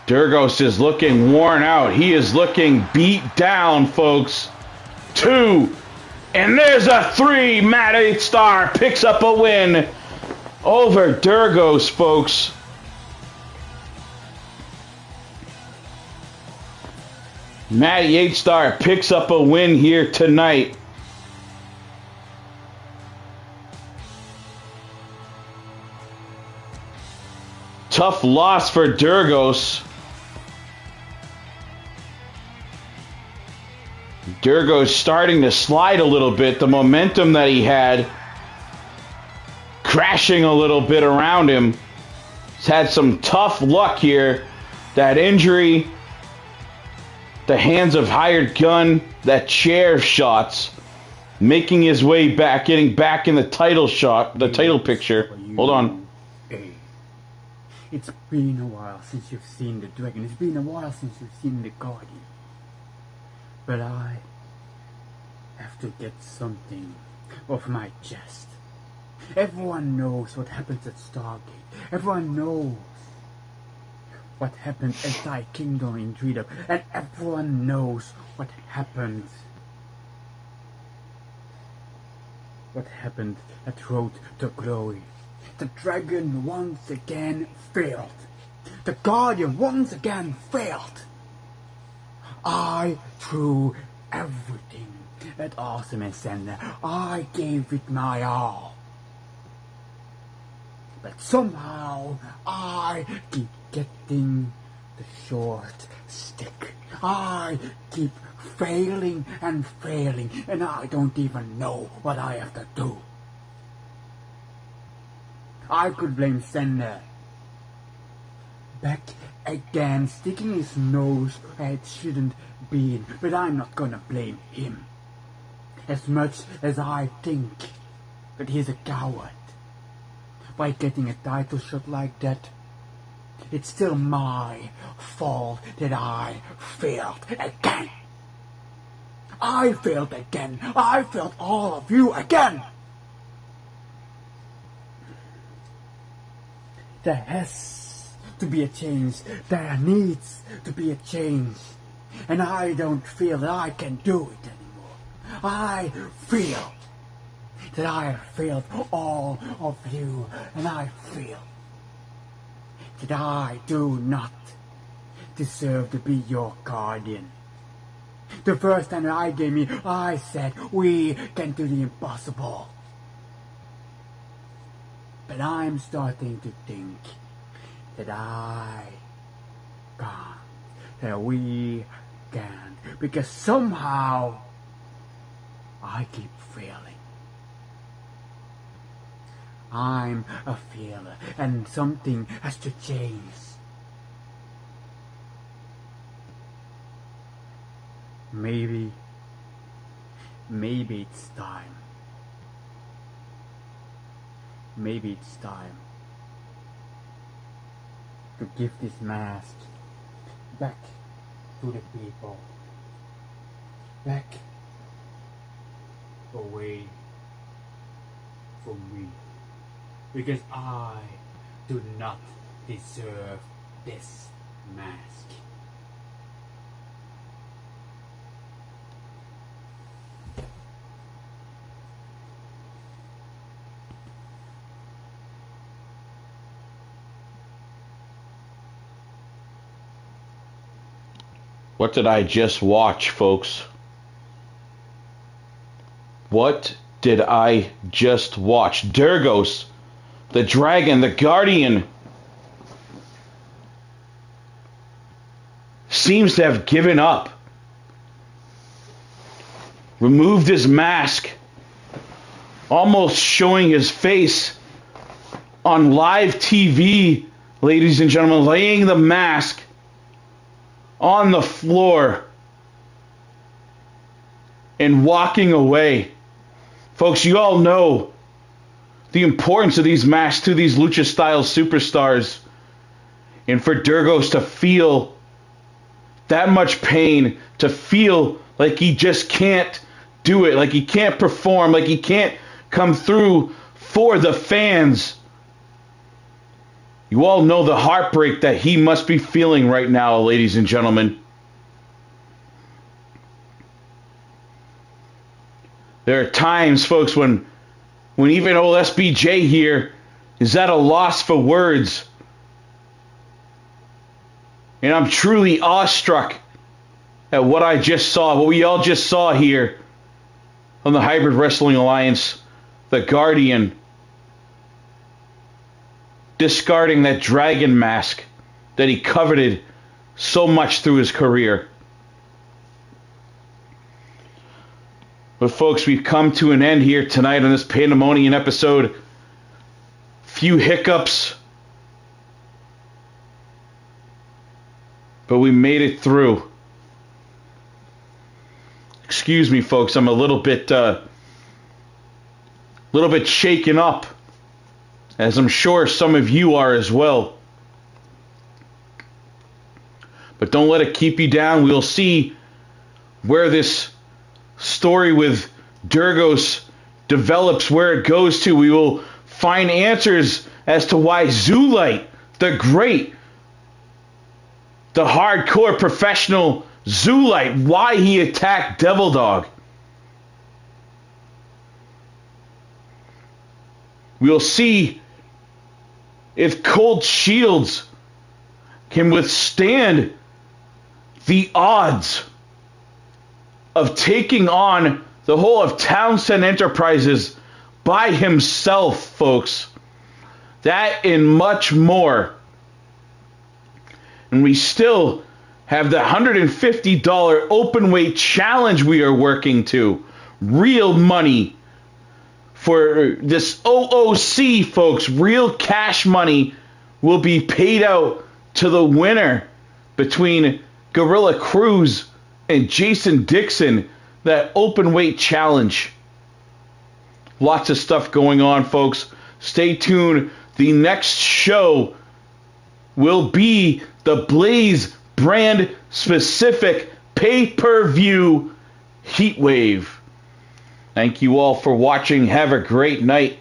Durgos is looking worn out. He is looking beat down, folks. 2. And there's a 3. Matt Eight Star picks up a win over Durgos, folks. Matty Eight Star picks up a win here tonight. Tough loss for Durgos. Durgos starting to slide a little bit. The momentum that he had crashing a little bit around him. He's had some tough luck here. That injury, the hands of hired gun, that chair shots, making his way back, getting back in the title shot, the title picture. Hold on. Hey, it's been a while since you've seen the Dragon. It's been a while since you've seen the Guardian. But I have to get something off my chest. Everyone knows what happens at Stargate. Everyone knows what happened at Thy Kingdom in Freedom. And everyone knows what happened. What happened at Road to Glory. The Dragon once again failed. The Guardian once again failed. I threw everything at Awesome Ascender. I gave it my all. But somehow I keep getting the short stick. I keep failing and failing, and I don't even know what I have to do. I could blame Sender. Back again, sticking his nose where it shouldn't be, but I'm not gonna blame him. As much as I think that he's a coward by getting a title shot like that, it's still my fault that I failed again. I failed again. I failed all of you again. There has to be a change. There needs to be a change. And I don't feel that I can do it anymore. I feel that I have failed all of you. And I feel that I do not deserve to be your guardian. The first time that I gave me, I said, we can do the impossible. But I'm starting to think that I can't, that we can't, because somehow I keep failing. I'm a failure, and something has to change. Maybe it's time. Maybe it's time to give this mask back to the people. Back away from me. Because I do not deserve this mask. What did I just watch, folks? What did I just watch? Durgos, the dragon, the guardian, seems to have given up. Removed his mask, almost showing his face on live TV, ladies and gentlemen, laying the mask on the floor and walking away. Folks, you all know the importance of these masks to these lucha style superstars, and for Durgos to feel that much pain, to feel like he just can't do it, like he can't perform, like he can't come through for the fans. You all know the heartbreak that he must be feeling right now, ladies and gentlemen. There are times, folks, when even old SBJ here is at a loss for words. And I'm truly awestruck at what I just saw, what we all just saw here on the Hybrid Wrestling Alliance, the Guardian discarding that dragon mask that he coveted so much through his career. But folks, we've come to an end here tonight on this Pandemonium episode. Few hiccups, but we made it through. Excuse me, folks, I'm a little bit shaken up, as I'm sure some of you are as well. But don't let it keep you down. We'll see where this story with Durgos develops, where it goes to. We will find answers as to why Zulite, the great, the hardcore professional Zulite, why he attacked Devil Dog. We'll see if Cold Shields can withstand the odds of taking on the whole of Townsend Enterprises by himself, folks. That and much more. And we still have the $150 open weight challenge we are working to. Real money for this OOC, folks. Real cash money will be paid out to the winner between Gorilla Cruz and Jason Dixon. That open weight challenge. Lots of stuff going on, folks. Stay tuned. The next show will be the Blaze brand specific pay-per-view Heatwave. Thank you all for watching. Have a great night.